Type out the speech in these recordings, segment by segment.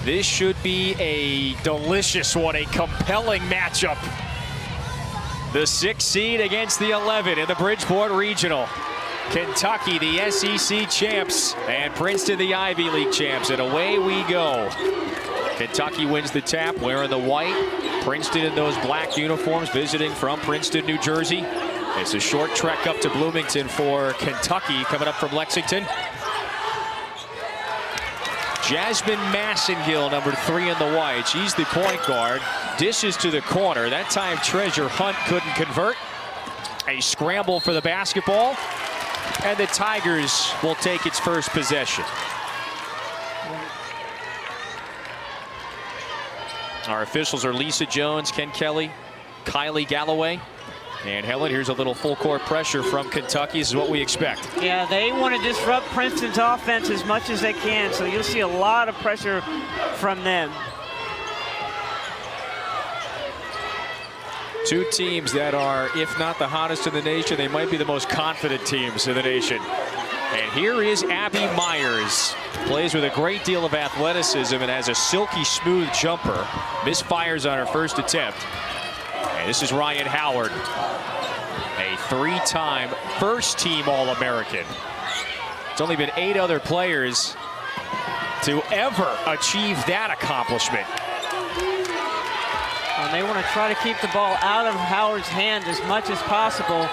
This should be a delicious one, a compelling matchup. The 6 seed against the 11 in the Bridgeport Regional. Kentucky, the SEC champs, and Princeton, the Ivy League champs, and away we go. Kentucky wins the tap, wearing the white. Princeton in those black uniforms, visiting from Princeton, New Jersey. It's a short trek up to Bloomington for Kentucky, coming up from Lexington. Jasmine Massengill, number 3 in the white. She's the point guard. Dishes to the corner. That time Treasure Hunt couldn't convert. A scramble for the basketball. And the Tigers will take its first possession. Our officials are Lisa Jones, Ken Kelly, Kylie Galloway. And Helen, here's a little full court pressure from Kentucky. This is what we expect. Yeah, they want to disrupt Princeton's offense as much as they can, so you'll see a lot of pressure from them. Two teams that are, if not the hottest in the nation, they might be the most confident teams in the nation. And here is Abby Myers. Plays with a great deal of athleticism and has a silky smooth jumper. Misfires on her first attempt. And this is Ryan Howard, a 3-time first-team All-American. It's only been 8 other players to ever achieve that accomplishment. And they want to try to keep the ball out of Howard's hand as much as possible.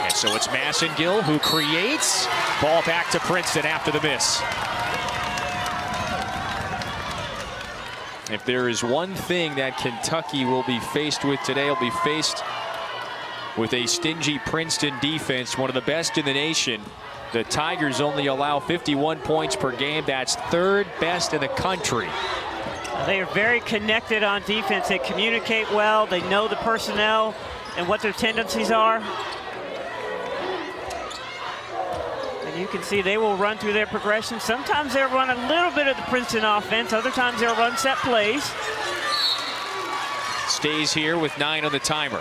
And so it's Massengill who creates. Ball back to Princeton after the miss. If there is one thing that Kentucky will be faced with today, it'll be faced with a stingy Princeton defense, one of the best in the nation. The Tigers only allow 51 points per game. That's 3rd best in the country. They are very connected on defense. They communicate well. They know the personnel and what their tendencies are. And you can see they will run through their progression. Sometimes they'll run a little bit of the Princeton offense. Other times they'll run set plays. Stays here with 9 on the timer.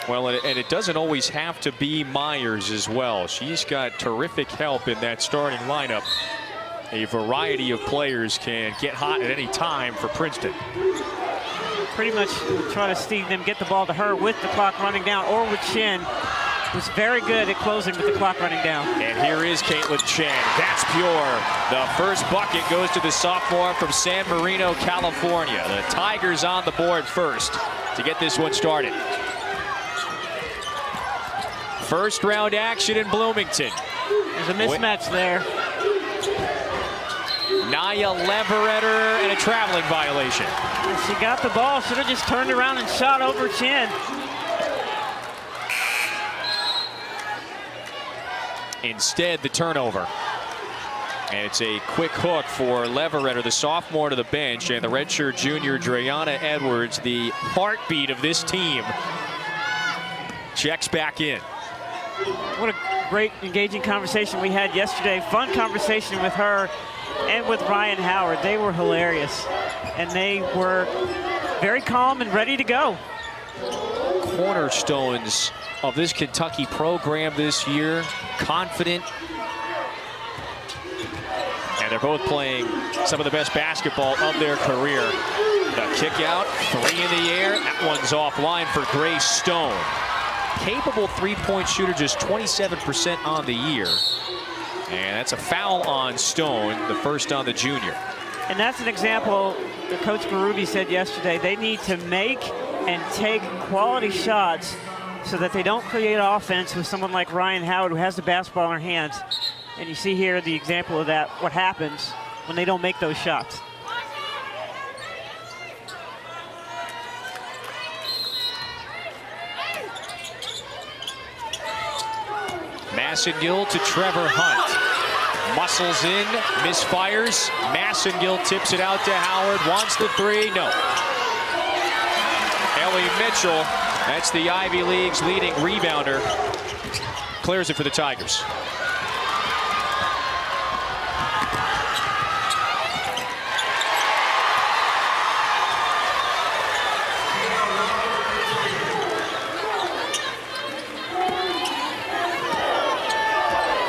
Well, and it doesn't always have to be Myers as well. She's got terrific help in that starting lineup. A variety of players can get hot at any time for Princeton. Pretty much try to see them get the ball to her with the clock running down, or with Chen, who's very good at closing with the clock running down. And here is Caitlin Chen. That's pure. The first bucket goes to the sophomore from San Marino, California. The Tigers on the board first to get this one started. First round action in Bloomington. There's a mismatch there. Nia Leveretter and a traveling violation. She got the ball, should have just turned around and shot over Chen. Instead, the turnover. And it's a quick hook for Leveretter, the sophomore, to the bench, and the redshirt junior, Dreana Edwards, the heartbeat of this team, checks back in. What a great, engaging conversation we had yesterday. Fun conversation with her and with Ryan Howard. They were hilarious, and they were very calm and ready to go. Cornerstones of this Kentucky program this year, confident. And they're both playing some of the best basketball of their career. The kick out, 3 in the air. That one's offline for Grace Stone. Capable three-point shooter, just 27% on the year. And that's a foul on Stone, the first on the junior. And that's an example that Coach Berube said yesterday. They need to make and take quality shots so that they don't create offense with someone like Ryan Howard, who has the basketball in her hands. And you see here the example of that, what happens when they don't make those shots. Massengill to Trevor Hunt. Muscles in, misfires. Massengill tips it out to Howard. Wants the 3, no. Ellie Mitchell, that's the Ivy League's leading rebounder, clears it for the Tigers.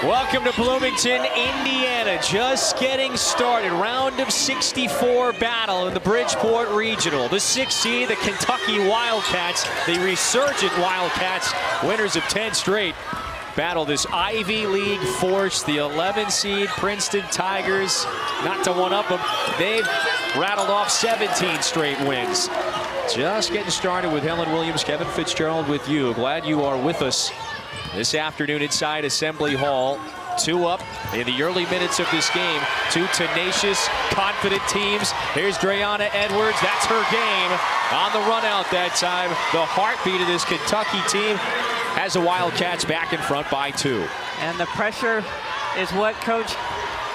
Welcome to Bloomington, Indiana. Just getting started. Round of 64 battle in the Bridgeport Regional. The 6th seed, the Kentucky Wildcats, the resurgent Wildcats, winners of 10 straight, battle this Ivy League force, the 11 seed Princeton Tigers. Not to one-up them, they've rattled off 17 straight wins. Just getting started with Helen Williams, Kevin Fitzgerald with you. Glad you are with us this afternoon inside Assembly Hall. 2 up in the early minutes of this game. 2 tenacious, confident teams. Here's Dreana Edwards. That's her game on the run out that time. The heartbeat of this Kentucky team has the Wildcats back in front by 2. And the pressure is what Coach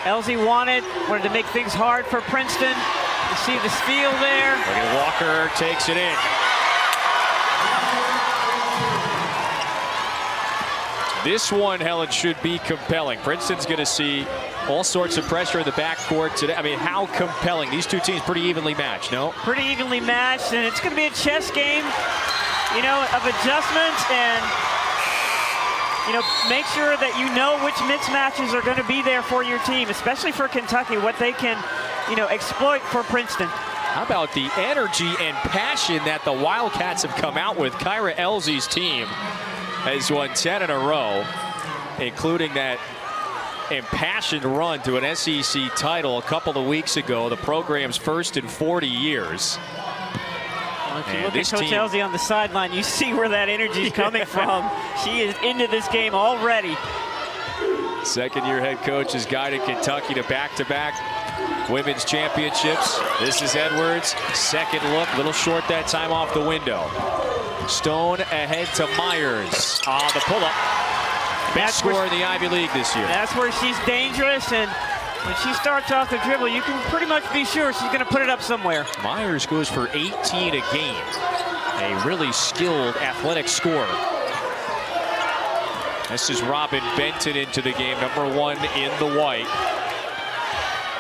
Elsie wanted to make things hard for Princeton. You see the steal there. Look at Walker, takes it in. This one, Helen, should be compelling. Princeton's going to see all sorts of pressure in the backcourt today. I mean, how compelling. These two teams pretty evenly matched, no? Pretty evenly matched, and it's going to be a chess game, you know, of adjustments, and, you know, make sure that you know which mismatches are going to be there for your team, especially for Kentucky, what they can, you know, exploit for Princeton. How about the energy and passion that the Wildcats have come out with? Kyra Elsie's team has won 10 in a row, including that impassioned run to an SEC title a couple of weeks ago, the program's first in 40 years. Well, if you look at Coach Elsie on the sideline, you see where that energy is coming from. She is into this game already. Second-year head coach has guided Kentucky to back-to-back women's championships. This is Edwards. Second look, little short that time off the window. Stone ahead to Myers on the pull-up. Best scorer in the Ivy League this year. That's where she's dangerous, and when she starts off the dribble, you can pretty much be sure she's going to put it up somewhere. Myers goes for 18 a game. A really skilled, athletic scorer. This is Robin Benton into the game, #1 in the white.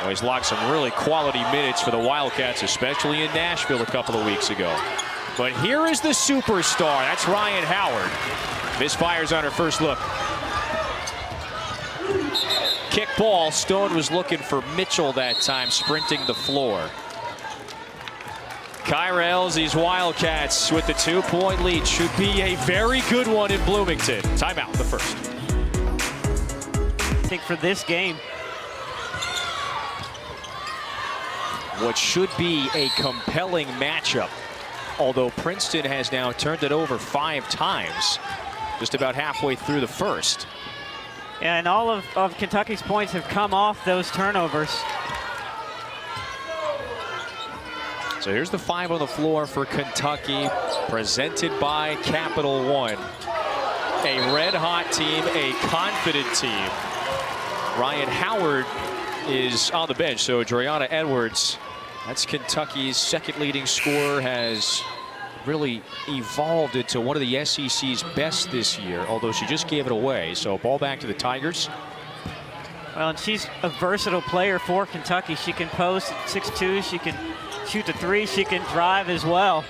He's logged some really quality minutes for the Wildcats, especially in Nashville a couple of weeks ago. But here is the superstar. That's Ryan Howard. Misfires on her first look. Kick ball. Stone was looking for Mitchell that time, sprinting the floor. Kyra Elsie's Wildcats with the 2-point lead. Should be a very good one in Bloomington. Timeout, the first. I think for this game, what should be a compelling matchup, although Princeton has now turned it over 5 times, just about halfway through the first. And all of Kentucky's points have come off those turnovers. So here's the 5 on the floor for Kentucky, presented by Capital One. A red-hot team, a confident team. Ryan Howard is on the bench, so Dreana Edwards, that's Kentucky's second leading scorer, has really evolved into one of the SEC's best this year, although she just gave it away. So ball back to the Tigers. Well, and she's a versatile player for Kentucky. She can post at 6'2", she can shoot the 3, she can drive as well.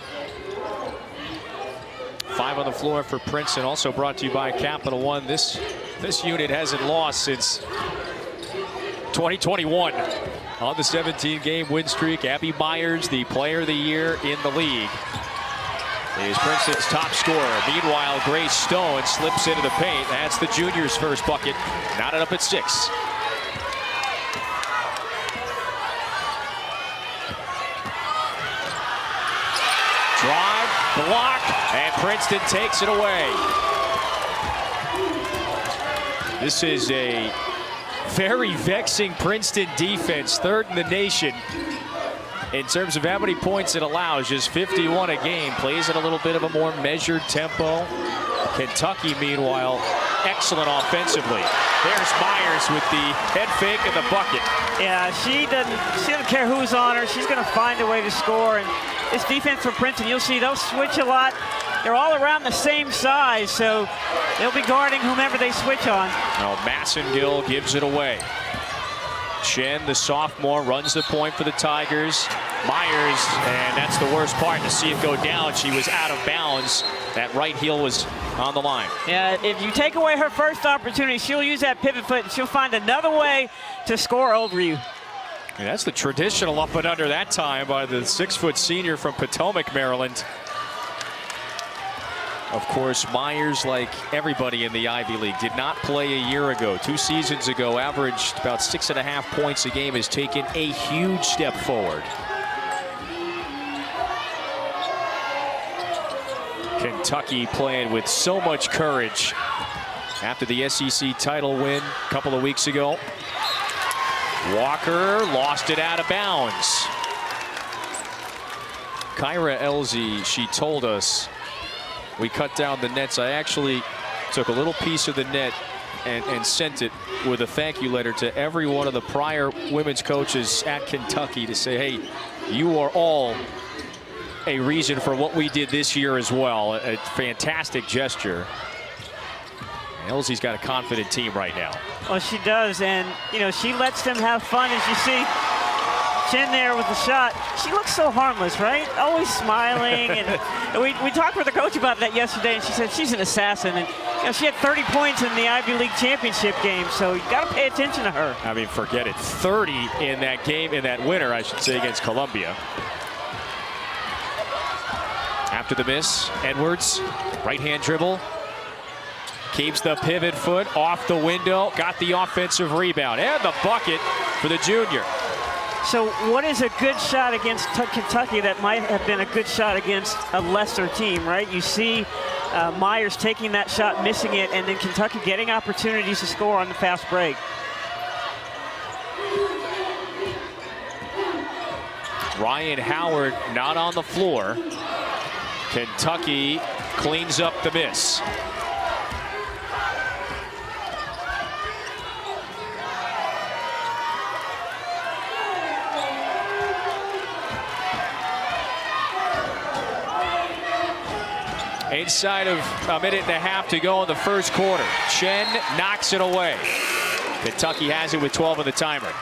5 on the floor for Princeton, also brought to you by Capital One. This unit hasn't lost since 2021. On the 17-game win streak, Abby Myers, the player of the year in the league, is Princeton's top scorer. Meanwhile, Grace Stone slips into the paint. That's the junior's first bucket. Knotted up at 6. Drive, block, and Princeton takes it away. This is a very vexing Princeton defense, 3rd in the nation in terms of how many points it allows. Just 51 a game. Plays at a little bit of a more measured tempo. Kentucky, meanwhile, excellent offensively. There's Myers with the head fake and the bucket. Yeah, she doesn't care who's on her. She's going to find a way to score. And this defense for Princeton, you'll see they'll switch a lot. They're all around the same size, so they'll be guarding whomever they switch on. Now Massengill gives it away. Chen, the sophomore, runs the point for the Tigers. Myers, and that's the worst part, to see it go down. She was out of bounds. That right heel was on the line. Yeah, if you take away her first opportunity, she'll use that pivot foot and she'll find another way to score over you. And that's the traditional up and under that time by the 6-foot senior from Potomac, Maryland. Of course, Myers, like everybody in the Ivy League, did not play a year ago. 2 seasons ago, averaged about 6.5 points a game, has taken a huge step forward. Kentucky playing with so much courage after the SEC title win a couple of weeks ago. Walker lost it out of bounds. Kyra Elzy, she told us, we cut down the nets. I actually took a little piece of the net and sent it with a thank you letter to every one of the prior women's coaches at Kentucky to say, hey, you are all a reason for what we did this year as well. A fantastic gesture. Elzy's got a confident team right now. Well, she does, and she lets them have fun. As you see, Chen there with the shot. She looks so harmless, right? Always smiling. And we talked with the coach about that yesterday, and she said she's an assassin. And she had 30 points in the Ivy League championship game, so you got to pay attention to her. I mean, forget it. 30 in that game, in that winner, I should say, against Columbia. After the miss, Edwards, right-hand dribble. Keeps the pivot foot off the window. Got the offensive rebound. And the bucket for the junior. So what is a good shot against Kentucky that might have been a good shot against a lesser team, right? You see Myers taking that shot, missing it, and then Kentucky getting opportunities to score on the fast break. Ryan Howard not on the floor. Kentucky cleans up the miss. Inside of a minute and a half to go in the first quarter. Chen knocks it away. Kentucky has it with 12 on the timer.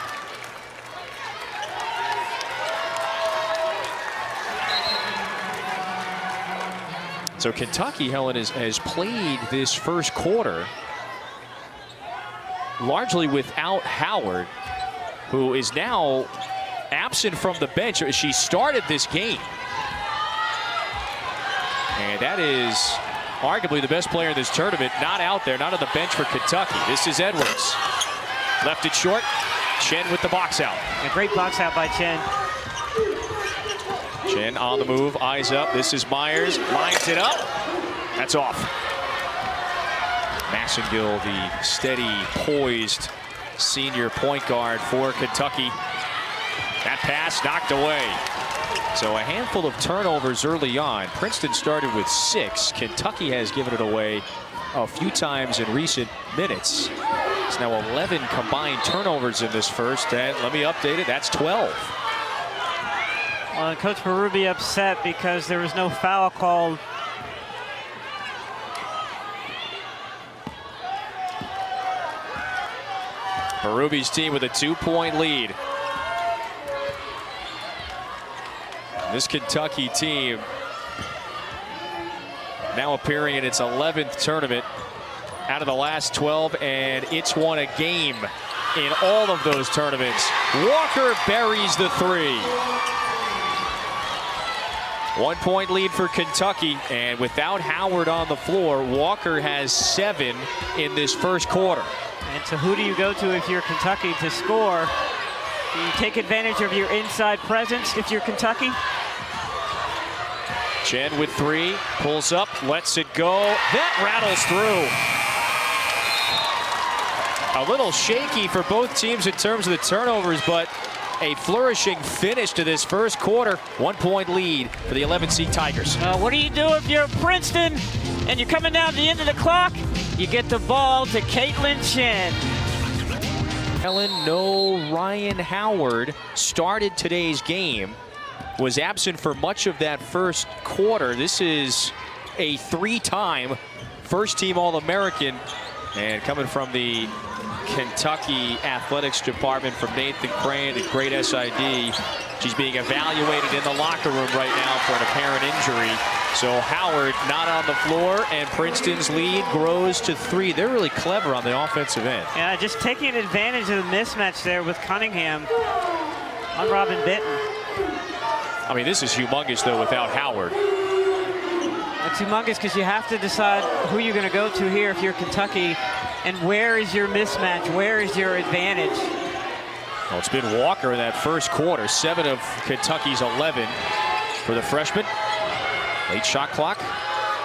So Kentucky, Helen, has played this first quarter largely without Howard, who is now absent from the bench. She started this game. And that is arguably the best player in this tournament, not out there, not on the bench for Kentucky. This is Edwards. Left it short. Chen with the box out. A great box out by Chen. Chen on the move, eyes up. This is Myers, lines it up. That's off. Massengill, the steady, poised senior point guard for Kentucky. That pass knocked away. So a handful of turnovers early on. Princeton started with 6. Kentucky has given it away a few times in recent minutes. It's now 11 combined turnovers in this first, and let me update it, that's 12. Well, Coach Berube upset because there was no foul called. Berube's team with a 2-point lead. This Kentucky team now appearing in its 11th tournament out of the last 12, and it's won a game in all of those tournaments. Walker buries the 3. 1-point lead for Kentucky, and without Howard on the floor, Walker has 7 in this first quarter. And so who do you go to if you're Kentucky to score? Do you take advantage of your inside presence if you're Kentucky? Chen with 3, pulls up, lets it go. That rattles through. A little shaky for both teams in terms of the turnovers, but a flourishing finish to this first quarter. 1-point lead for the 11th seed Tigers. What do you do if you're Princeton and you're coming down to the end of the clock? You get the ball to Caitlin Chen. Helen, no Ryan Howard started today's game. Was absent for much of that first quarter. This is a 3-time first-team All-American, and coming from the Kentucky athletics department from Nathan Crane and great SID. She's being evaluated in the locker room right now for an apparent injury. So Howard not on the floor, and Princeton's lead grows to 3. They're really clever on the offensive end. Yeah, just taking advantage of the mismatch there with Cunningham on Robin Benton. I mean, this is humongous, though, without Howard. It's humongous because you have to decide who you're going to go to here if you're Kentucky, and where is your mismatch, where is your advantage. Well, it's been Walker in that first quarter. 7 of Kentucky's 11 for the freshman. Late shot clock.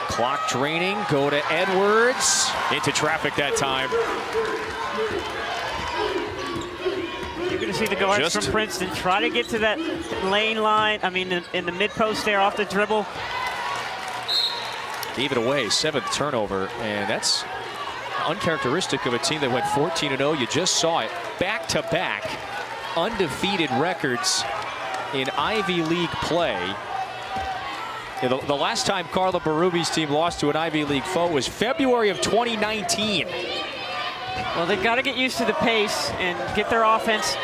Clock draining. Go to Edwards. Into traffic that time. You're going to see the guards from Princeton try to get to that lane line. I mean, in the mid-post there off the dribble. Gave it away. 7th turnover. And that's uncharacteristic of a team that went 14-0. You just saw it. Back-to-back undefeated records in Ivy League play. The last time Carla Berrubi's team lost to an Ivy League foe was February of 2019. Well, they've got to get used to the pace and get their offense,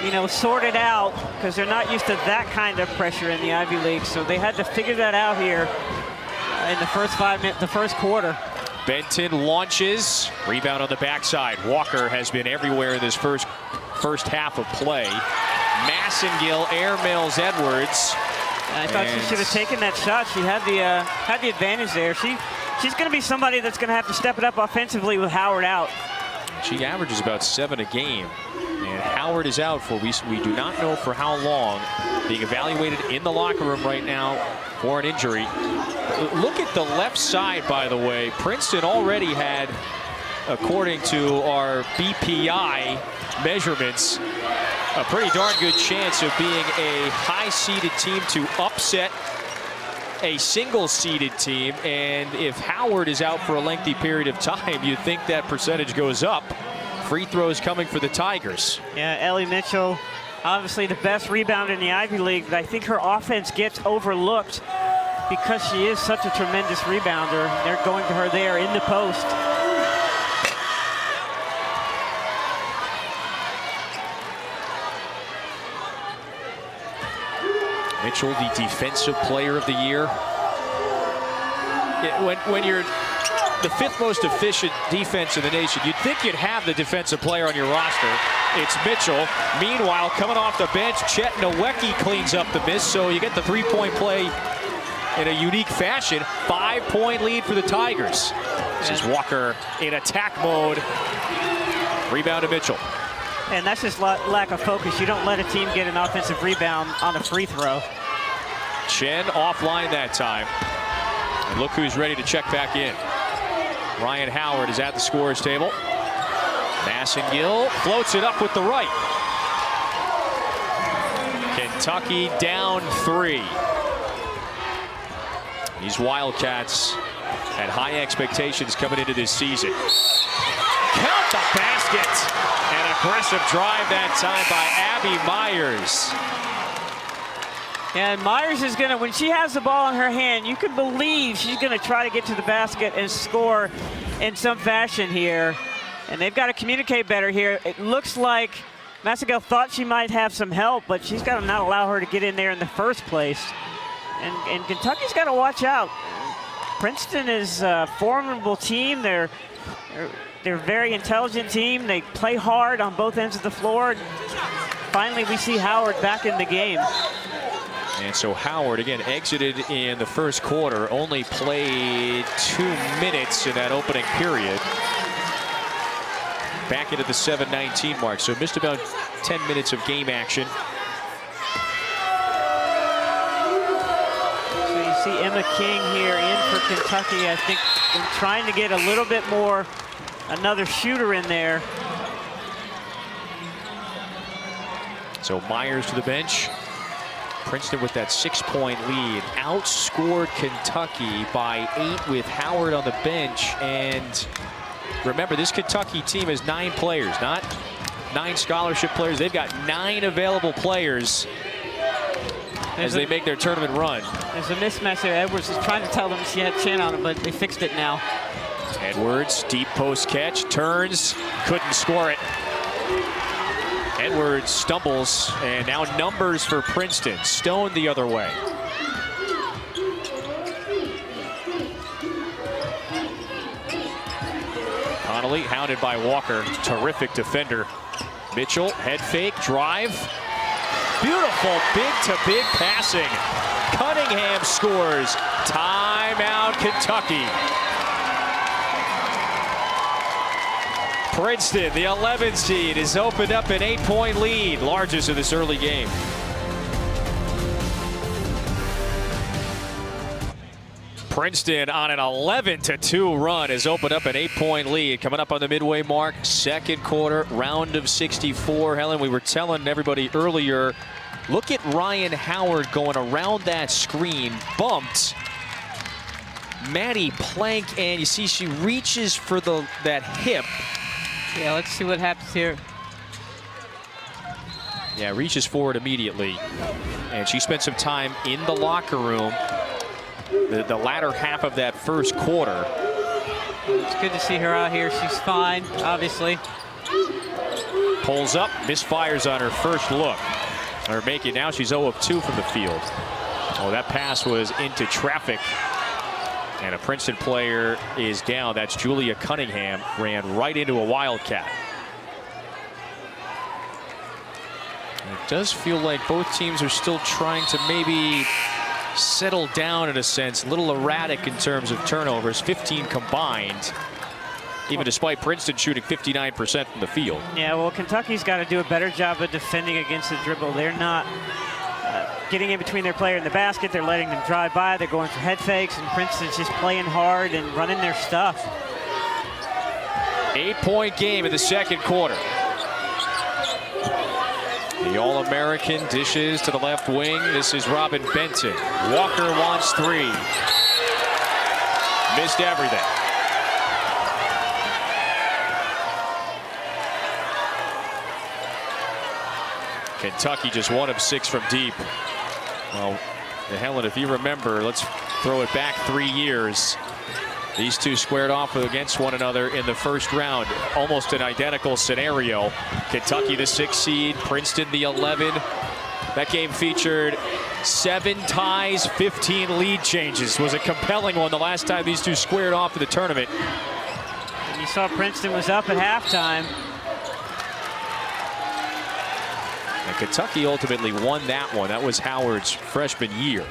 you know, sorted out, because they're not used to that kind of pressure in the Ivy League. So they had to figure that out here in the first 5 minutes, the first quarter. Benton launches, rebound on the backside. Walker has been everywhere in this first half of play. Massengill airmails Edwards. I thought she should have taken that shot. She had the advantage there. She's going to be somebody that's going to have to step it up offensively with Howard out. She averages about 7 a game, and Howard is out for we do not know for how long. Being evaluated in the locker room right now for an injury. Look at the left side, by the way. Princeton already had, according to our BPI measurements, a pretty darn good chance of being a high-seeded team to upset a single-seeded team. And if Howard is out for a lengthy period of time, you'd think that percentage goes up. Free throws coming for the Tigers. Yeah, Ellie Mitchell, obviously the best rebounder in the Ivy League, but I think her offense gets overlooked because she is such a tremendous rebounder. They're going to her there in the post. Mitchell, the defensive player of the year. When you're the 5th most efficient defense in the nation, you'd think you'd have the defensive player on your roster. It's Mitchell. Meanwhile, coming off the bench, Chet Nowicki cleans up the miss, so you get the 3-point play in a unique fashion. 5-point lead for the Tigers. This is Walker in attack mode. Rebound to Mitchell. And that's just lack of focus. You don't let a team get an offensive rebound on a free throw. Chen offline that time. And look who's ready to check back in. Ryan Howard is at the scorer's table. Massengill floats it up with the right. Kentucky down 3. These Wildcats had high expectations coming into this season. Count the basket. An aggressive drive that time by Abby Myers. And Myers is going to, when she has the ball in her hand, you can believe she's going to try to get to the basket and score in some fashion here. And they've got to communicate better here. It looks like Massengill thought she might have some help, but she's got to not allow her to get in there in the first place. And Kentucky's got to watch out. Princeton is a formidable team. They're a very intelligent team. They play hard on both ends of the floor. Finally, we see Howard back in the game. And so Howard, again, exited in the first quarter, only played 2 minutes in that opening period. Back into the 7:19 mark, so missed about 10 minutes of game action. So you see Emma King here in for Kentucky. I think they're trying to get a little bit more, another shooter in there. So Myers to the bench. Princeton with that 6-point lead. Outscored Kentucky by 8 with Howard on the bench. And remember, this Kentucky team has 9 players, not 9 scholarship players. They've got 9 available players as they make their tournament run. There's a mismatch there. Edwards is trying to tell them she had Chen on it, but they fixed it now. Edwards, deep post catch, turns, couldn't score it. Edwards stumbles, and now numbers for Princeton. Stone the other way. Connolly hounded by Walker. Terrific defender. Mitchell, head fake, drive. Beautiful big-to-big passing. Cunningham scores. Timeout, Kentucky. Princeton, the 11 seed, has opened up an 8-point lead, largest of this early game. Princeton on an 11-2 run has opened up an 8-point lead. Coming up on the midway mark, second quarter, round of 64. Helen, we were telling everybody earlier, look at Ryan Howard going around that screen, bumped Maddie Plank, and you see she reaches for that hip. Yeah, let's see what happens here. Yeah, reaches forward immediately. And she spent some time in the locker room the latter half of that first quarter. It's good to see her out here. She's fine, obviously. Pulls up, misfires on her first look. Or make it now, she's 0 of 2 from the field. Oh, that pass was into traffic. And a Princeton player is down. That's Julia Cunningham. Ran right into a Wildcat. It does feel like both teams are still trying to maybe settle down in a sense. A little erratic in terms of turnovers. 15 combined. Even despite Princeton shooting 59% from the field. Yeah, well, Kentucky's got to do a better job of defending against the dribble. They're not getting in between their player and the basket. They're letting them drive by. They're going for head fakes, and Princeton's just playing hard and running their stuff. 8-point game in the second quarter. The All-American dishes to the left wing. This is Robin Benton. Walker wants 3. Missed everything. Kentucky just 1 of 6 from deep. Well, Helen, if you remember, let's throw it back 3 years. These two squared off against one another in the first round. Almost an identical scenario. Kentucky the 6 seed, Princeton the 11. That game featured 7 ties, 15 lead changes. Was a compelling one the last time these two squared off in the tournament. And you saw Princeton was up at halftime. And Kentucky ultimately won that one. That was Howard's freshman year.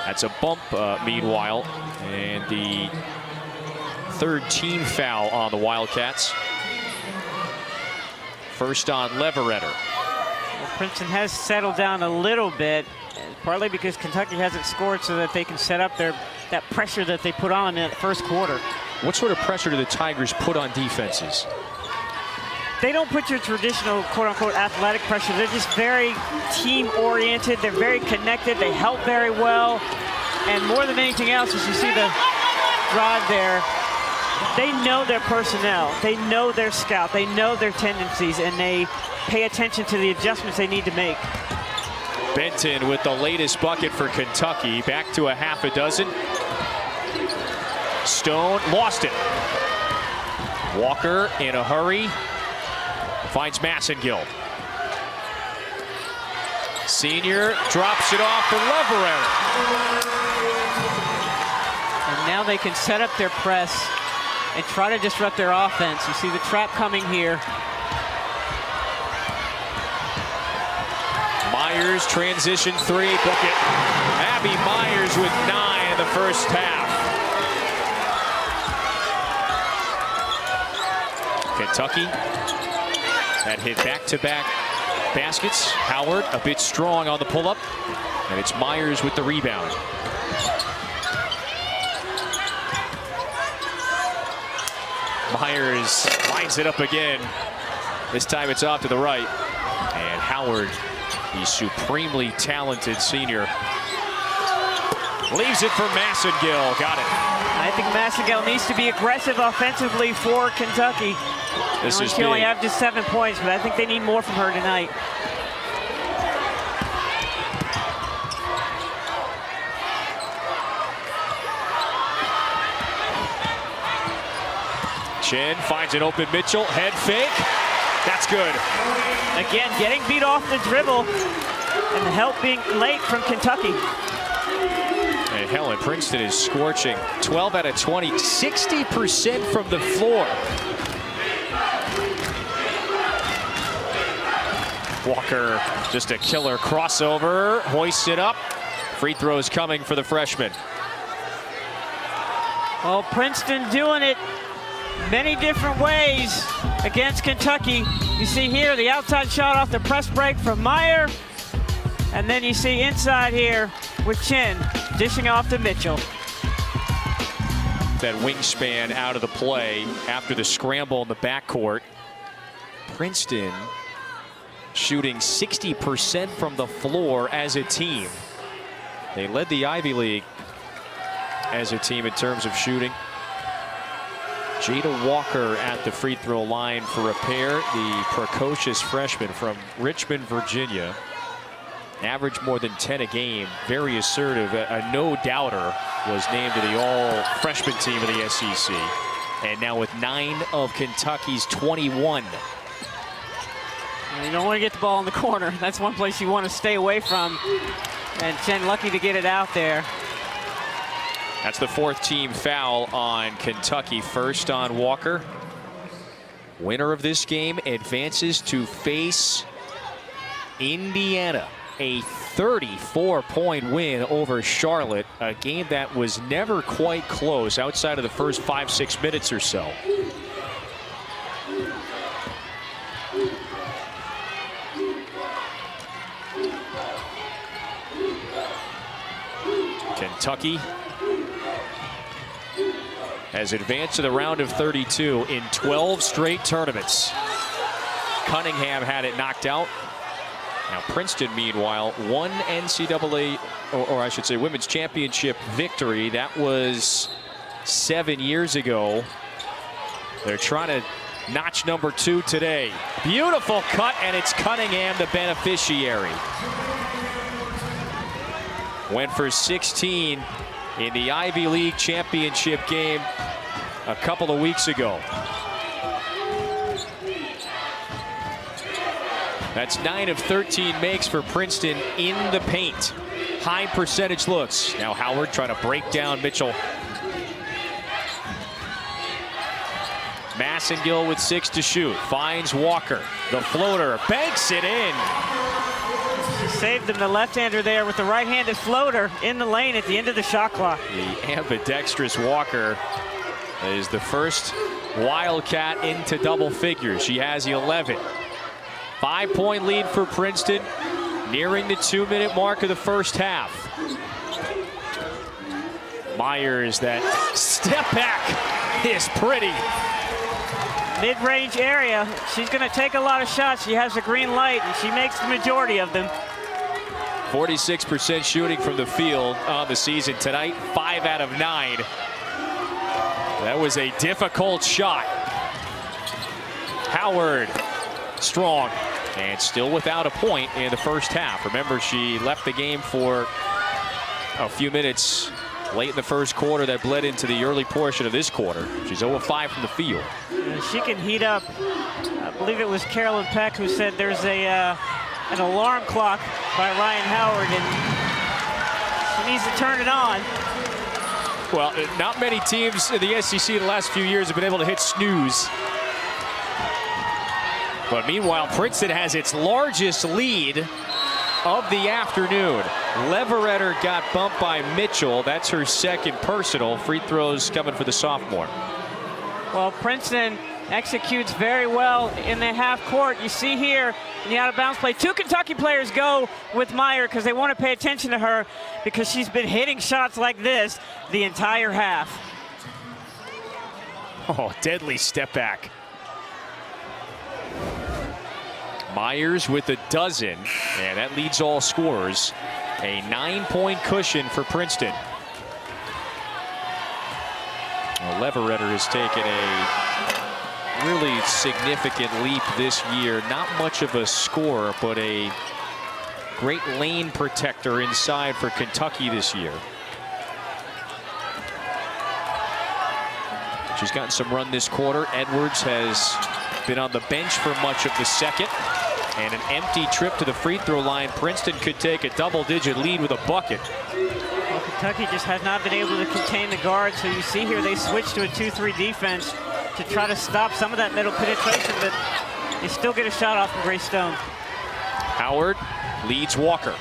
That's a bump, meanwhile, and the 3rd team foul on the Wildcats. First on Leveretter. Well, Princeton has settled down a little bit, partly because Kentucky hasn't scored so that they can set up that pressure that they put on in that first quarter. What sort of pressure do the Tigers put on defenses? They don't put your traditional quote-unquote athletic pressure. They're just very team-oriented. They're very connected. They help very well. And more than anything else, as you see the drive there, they know their personnel. They know their scout. They know their tendencies, and they pay attention to the adjustments they need to make. Benton with the latest bucket for Kentucky. Back to a half a dozen. Stone lost it. Walker in a hurry. Finds Massengill. Senior drops it off for Leveretter. And now they can set up their press and try to disrupt their offense. You see the trap coming here. Myers transition 3, book it. Abby Myers with 9 in the first half. Kentucky. That hit back-to-back baskets. Howard a bit strong on the pull-up. And it's Myers with the rebound. Myers lines it up again. This time it's off to the right. And Howard, the supremely talented senior, leaves it for Massengill. Got it. I think Massengill needs to be aggressive offensively for Kentucky. This is she only big. have just 7 points, but I think they need more from her tonight. Chen finds an open Mitchell. Head fake. That's good. Again, getting beat off the dribble and the help being late from Kentucky. And Helen, Princeton is scorching. 12 out of 20, 60% from the floor. Walker, just a killer crossover, hoists it up. Free throws coming for the freshman. Well, Princeton doing it many different ways against Kentucky. You see here the outside shot off the press break from Meyer. And then you see inside here with Chen dishing off to Mitchell. That wingspan out of the play after the scramble in the backcourt. Princeton shooting 60% from the floor as a team. They led the Ivy League as a team in terms of shooting. Jada Walker at the free throw line for a pair. The precocious freshman from Richmond, Virginia. Averaged more than 10 a game. Very assertive. A no-doubter was named to the all-freshman team of the SEC. And now with 9 of Kentucky's 21. You don't want to get the ball in the corner. That's one place you want to stay away from. And Chen lucky to get it out there. That's the 4th team foul on Kentucky. First on Walker. Winner of this game advances to face Indiana. A 34-point win over Charlotte. A game that was never quite close outside of the first 5-6 minutes or so. Kentucky has advanced to the round of 32 in 12 straight tournaments. Cunningham had it knocked out. Now Princeton, meanwhile, won NCAA, or I should say women's championship victory. That was 7 years ago. They're trying to notch number 2 today. Beautiful cut, and it's Cunningham the beneficiary. Went for 16 in the Ivy League championship game a couple of weeks ago. That's 9 of 13 makes for Princeton in the paint. High percentage looks. Now Howard trying to break down Mitchell. Massengill with 6 to shoot. Finds Walker. The floater. Banks it in. Saved him, the left-hander there with the right-handed floater in the lane at the end of the shot clock. The ambidextrous Walker is the first Wildcat into double figures. She has 11. 5-point lead for Princeton, nearing the 2-minute mark of the first half. Myers, that step back is pretty. Mid-range area. She's going to take a lot of shots. She has a green light, and she makes the majority of them. 46% shooting from the field on the season tonight, 5 out of 9. That was a difficult shot. Howard, strong, and still without a point in the first half. Remember, she left the game for a few minutes late in the first quarter that bled into the early portion of this quarter. She's 0 of 5 from the field. She can heat up. I believe it was Carolyn Peck who said there's an alarm clock by Ryan Howard, and she needs to turn it on. Well, not many teams in the SEC in the last few years have been able to hit snooze. But meanwhile, Princeton has its largest lead of the afternoon. Leveretter got bumped by Mitchell. That's her second personal. Free throws coming for the sophomore. Well, Princeton executes very well in the half court. You see here in the out-of-bounds play, 2 Kentucky players go with Meyer because they want to pay attention to her because she's been hitting shots like this the entire half. Oh, deadly step back. Myers with a dozen, and that leads all scorers. A 9-point cushion for Princeton. Well, Leveretter has taken a really significant leap this year. Not much of a scorer, but a great lane protector inside for Kentucky this year. She's gotten some run this quarter. Edwards has been on the bench for much of the second. And an empty trip to the free throw line. Princeton could take a double-digit lead with a bucket. Well, Kentucky just has not been able to contain the guard. So you see here they switched to a 2-3 defense to try to stop some of that middle penetration, but they still get a shot off from Grace Stone. Howard leads Walker.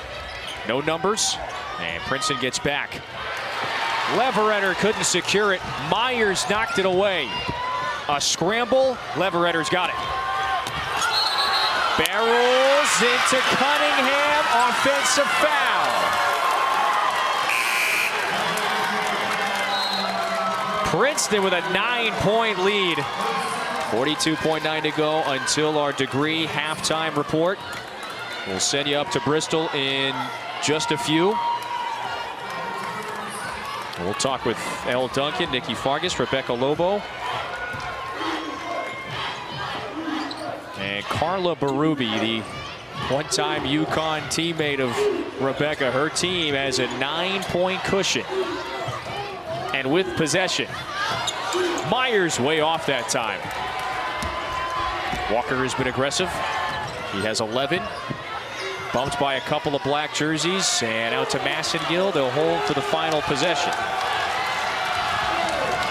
No numbers, and Princeton gets back. Leveretter couldn't secure it. Myers knocked it away. A scramble. Leveretter's got it. Barrels into Cunningham. Offensive foul. Princeton with a 9-point lead. 42.9 to go until our degree halftime report. We'll send you up to Bristol in just a few. We'll talk with Elle Duncan, Nikki Fargas, Rebecca Lobo, and Carla Berube, the one-time UConn teammate of Rebecca. Her team has a 9-point cushion. And with possession, Myers way off that time. Walker has been aggressive. He has 11. Bumped by a couple of black jerseys, and out to Massengill. They'll hold for the final possession.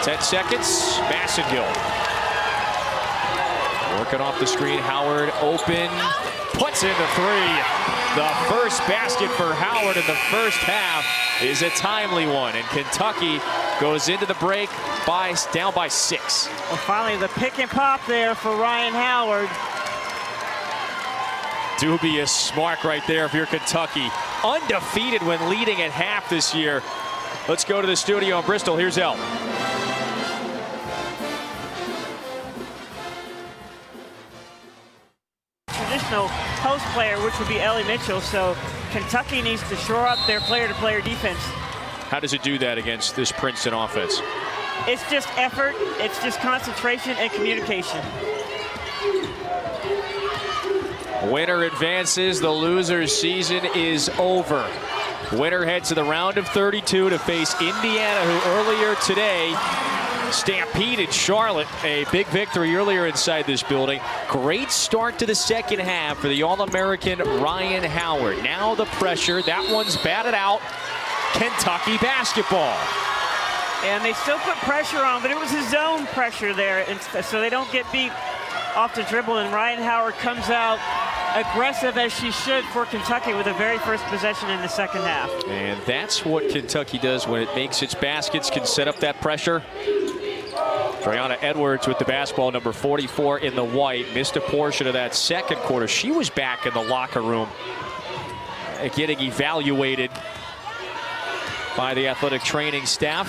10 seconds, Massengill. Working off the screen, Howard open, puts in the three. The first basket for Howard in the first half is a timely one, and Kentucky goes into the break down by 6. Well, finally the pick and pop there for Ryan Howard. Dubious mark right there if you're Kentucky. Undefeated when leading at half this year. Let's go to the studio in Bristol. Here's Elle. Traditional post player, which would be Ellie Mitchell, so Kentucky needs to shore up their player-to-player defense. How does it do that against this Princeton offense? It's just effort, it's just concentration and communication. Winner advances. The loser's season is over. Winner heads to the round of 32 to face Indiana, who earlier today stampeded Charlotte. A big victory earlier inside this building. Great start to the second half for the All-American Ryan Howard. Now the pressure, that one's batted out. Kentucky basketball. And they still put pressure on, but it was a zone pressure there, so they don't get beat off the dribble, and Ryan Howard comes out aggressive as she should for Kentucky with the very first possession in the second half. And that's what Kentucky does when it makes its baskets, can set up that pressure. Brianna Edwards with the basketball, number 44 in the white, missed a portion of that second quarter. She was back in the locker room getting evaluated by the athletic training staff.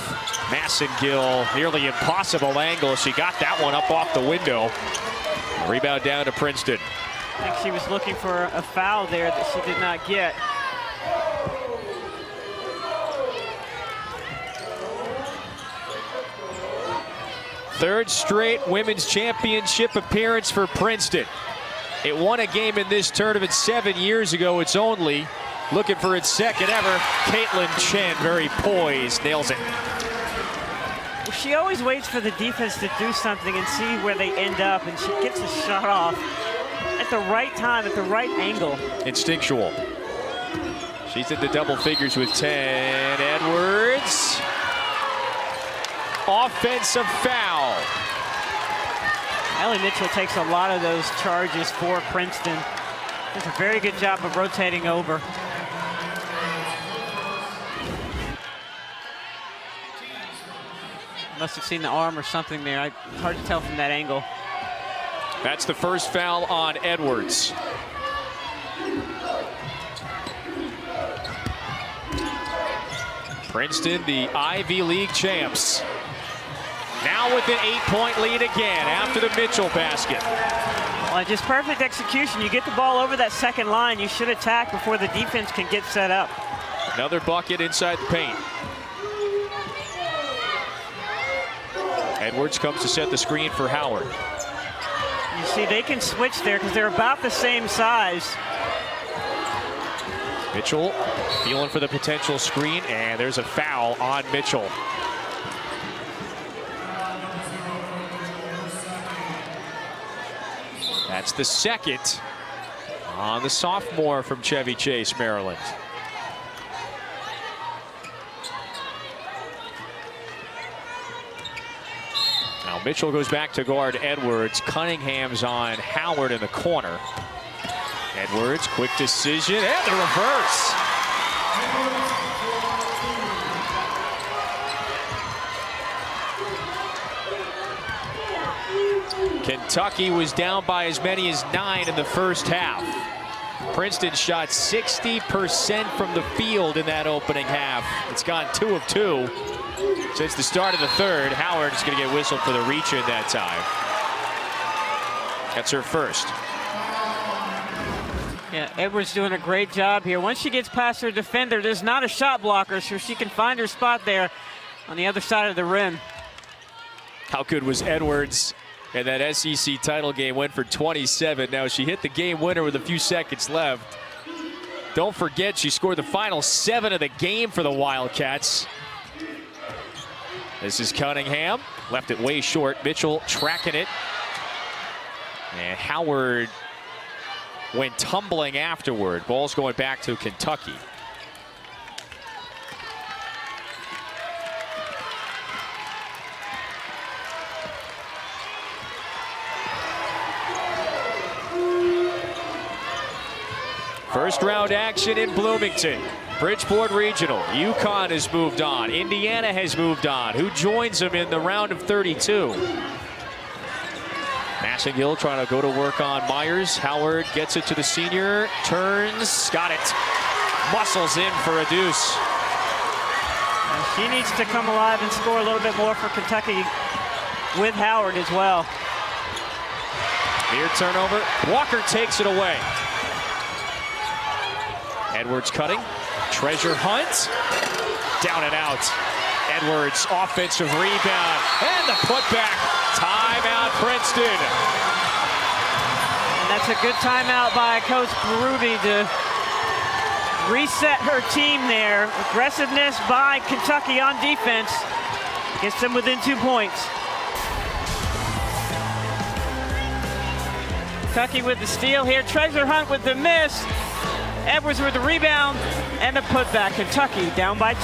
Massengill, nearly impossible angle. She got that one up off the window. Rebound down to Princeton. I think she was looking for a foul there that she did not get. Third straight women's championship appearance for Princeton. It won a game in this tournament 7 years ago. It's only looking for its second ever. Caitlin Chen, very poised, nails it. Well, she always waits for the defense to do something and see where they end up, and she gets a shot off at the right time, at the right angle. Instinctual. She's in the double figures with 10. Edwards. Offensive foul. Ellie Mitchell takes a lot of those charges for Princeton. Does a very good job of rotating over. Must have seen the arm or something there. Hard to tell from that angle. That's the first foul on Edwards. Princeton, the Ivy League champs. Now with an 8-point lead again after the Mitchell basket. Well, just perfect execution. You get the ball over that second line, you should attack before the defense can get set up. Another bucket inside the paint. Edwards comes to set the screen for Howard. You see, they can switch there because they're about the same size. Mitchell feeling for the potential screen, and there's a foul on Mitchell. That's the second on the sophomore from Chevy Chase, Maryland. Now Mitchell goes back to guard Edwards. Cunningham's on Howard in the corner. Edwards, quick decision, and the reverse. Kentucky was down by as many as 9 in the first half. Princeton shot 60% from the field in that opening half. It's gone 2 of 2 since the start of the third. Howard is going to get whistled for the reach in that time. That's her first. Yeah, Edwards doing a great job here. Once she gets past her defender, there's not a shot blocker, so she can find her spot there on the other side of the rim. How good was Edwards in that SEC title game? Went for 27. Now she hit the game winner with a few seconds left. Don't forget, she scored the final 7 of the game for the Wildcats. This is Cunningham. Left it way short. Mitchell tracking it. And Howard went tumbling afterward. Ball's going back to Kentucky. First round action in Bloomington. Bridgeport Regional. UConn has moved on. Indiana has moved on. Who joins them in the round of 32? Massengill trying to go to work on Myers. Howard gets it to the senior. Turns. Got it. Muscles in for a deuce. And she needs to come alive and score a little bit more for Kentucky with Howard as well. Near turnover. Walker takes it away. Edwards cutting. Treasure Hunt. Down and out. Edwards offensive rebound. And the putback. Timeout Princeton. And that's a good timeout by Coach Berube to reset her team there. Aggressiveness by Kentucky on defense gets them within 2 points. Kentucky with the steal here. Treasure Hunt with the miss. Edwards with the rebound and the putback. Kentucky down by 2.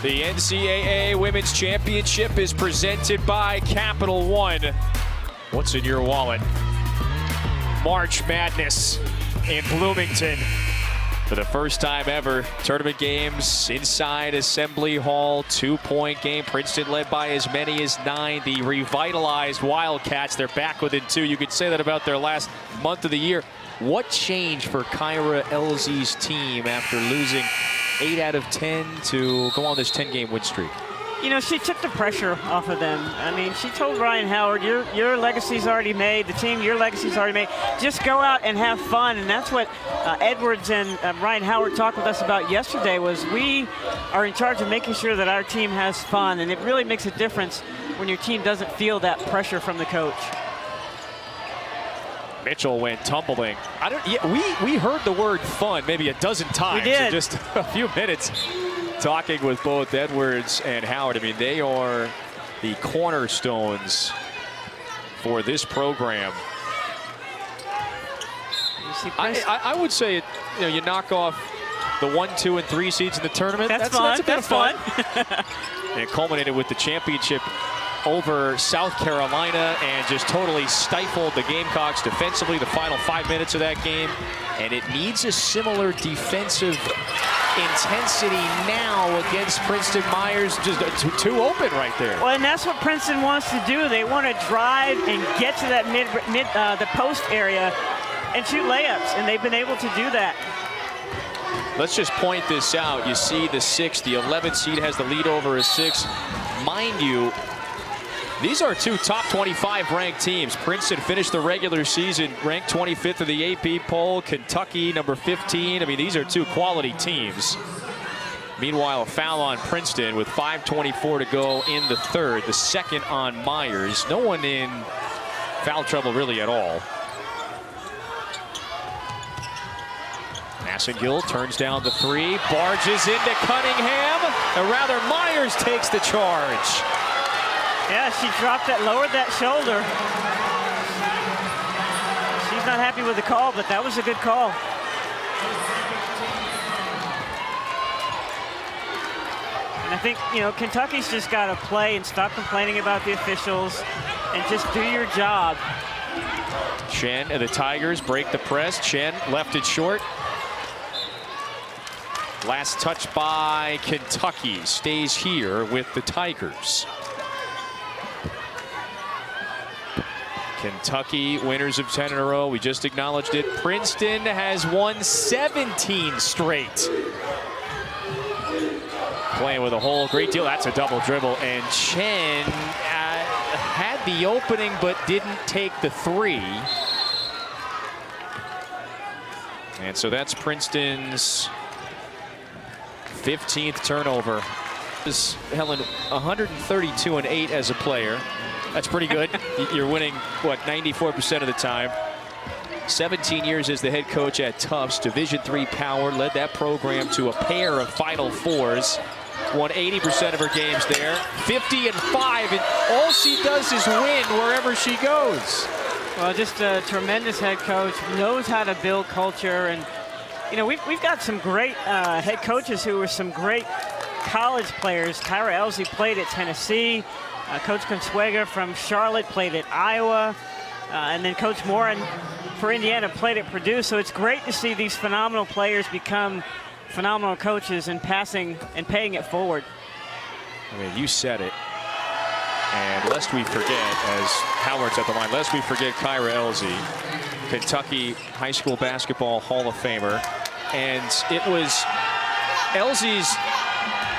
The NCAA Women's Championship is presented by Capital One. What's in your wallet? March Madness in Bloomington. For the first time ever, tournament games inside Assembly Hall, 2-point game. Princeton led by as many as 9. The revitalized Wildcats, they're back within 2. You could say that about their last month of the year. What changed for Kyra Elzy's team after losing 8 out of 10 to go on this 10-game win streak? You know, she took the pressure off of them. I mean, she told Ryan Howard, your legacy's already made. The team, your legacy's already made. Just go out and have fun. And that's what Edwards and Ryan Howard talked with us about yesterday, was we are in charge of making sure that our team has fun. And it really makes a difference when your team doesn't feel that pressure from the coach. Mitchell went tumbling. We heard the word fun maybe a dozen times we did. in just a few minutes. Talking with both Edwards and Howard. I mean, they are the cornerstones for this program. I would say, you know, you knock off the 1, 2, and 3 seeds in the tournament. That's fun. That's a bit of fun. And it culminated with the championship over South Carolina and just totally stifled the Gamecocks defensively the final 5 minutes of that game. And it needs a similar defensive intensity now against Princeton. Myers just too open right there. Well, and that's what Princeton wants to do. They want to drive and get to that the post area and shoot layups, and they've been able to do that. Let's just point this out. You see the 6, the 11th seed has the lead over a 6. Mind you, these are 2 top 25 ranked teams. Princeton finished the regular season ranked 25th in the AP poll. Kentucky, number 15. I mean, these are 2 quality teams. Meanwhile, a foul on Princeton with 5:24 to go in the third. The second on Myers. No one in foul trouble really at all. Massengill turns down the 3. Barges into Cunningham. Or rather, Myers takes the charge. Yeah, she dropped that, lowered that shoulder. She's not happy with the call, but that was a good call. And I think, you know, Kentucky's just got to play and stop complaining about the officials and just do your job. Chen and the Tigers break the press. Chen left it short. Last touch by Kentucky stays here with the Tigers. Kentucky winners of 10 in a row. We just acknowledged it. Princeton has won 17 straight. Playing with a whole great deal. That's a double dribble. And Chen had the opening but didn't take the three. And so that's Princeton's 15th turnover. This Helen 132-8 as a player. That's pretty good. You're winning, what, 94% of the time. 17 years as the head coach at Tufts, Division III power, led that program to a pair of Final Fours. Won 80% of her games there. 50-5, and all she does is win wherever she goes. Well, just a tremendous head coach, knows how to build culture, and you know we've got some great head coaches who were some great college players. Kyra Elsie played at Tennessee. Coach Consuega from Charlotte played at Iowa, and then Coach Moran for Indiana played at Purdue. So it's great to see these phenomenal players become phenomenal coaches and passing and paying it forward. I mean, you said it. And lest we forget, as Howard's at the line, lest we forget Kyra Elsie, Kentucky high school basketball Hall of Famer. And it was Elsie's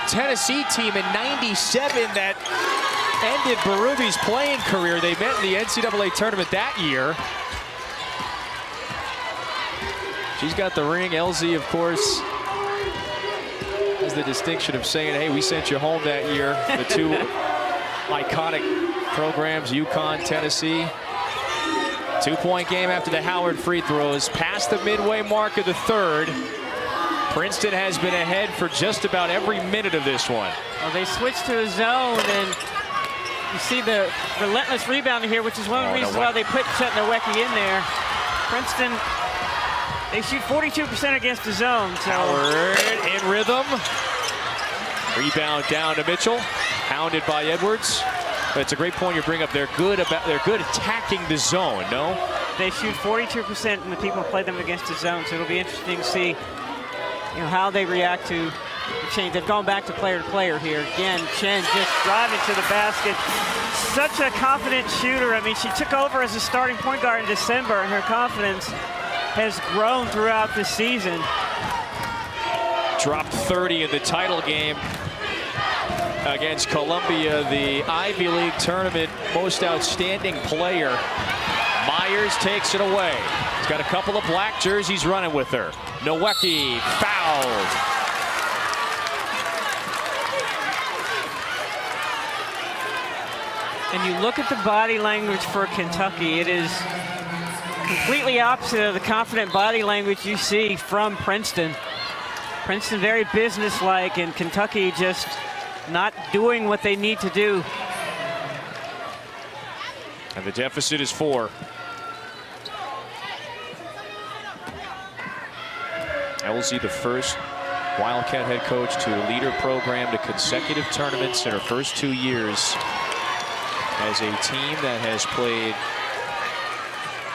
Tennessee team in '97 that ended Berube playing career. They met in the NCAA tournament that year. She's got the ring. Elsie, of course, has the distinction of saying, hey, we sent you home that year. The two iconic programs, UConn, Tennessee. 2-point game after the Howard free throws. Past the midway mark of the third. Princeton has been ahead for just about every minute of this one. Well, they switched to a zone, and you see the relentless rebounding here, which is one of the reasons why they put Chet Nowicki in there. Princeton, they shoot 42% against the zone. So. Howard in rhythm. Rebound down to Mitchell. Pounded by Edwards. But it's a great point you bring up. They're good attacking the zone, no? They shoot 42% when the people play them against the zone. So it'll be interesting to see how they react to the change. They've gone back to player here. Again, Chen just driving to the basket. Such a confident shooter. I mean, she took over as a starting point guard in December, and her confidence has grown throughout the season. Dropped 30 in the title game against Columbia, the Ivy League tournament most outstanding player. Myers takes it away. He's got a couple of black jerseys running with her. Nowicki fouled. And you look at the body language for Kentucky, it is completely opposite of the confident body language you see from Princeton. Princeton very businesslike, and Kentucky just not doing what they need to do. And the deficit is 4. Elsie, the first Wildcat head coach to lead her program to consecutive tournaments in her first 2 years as a team that has played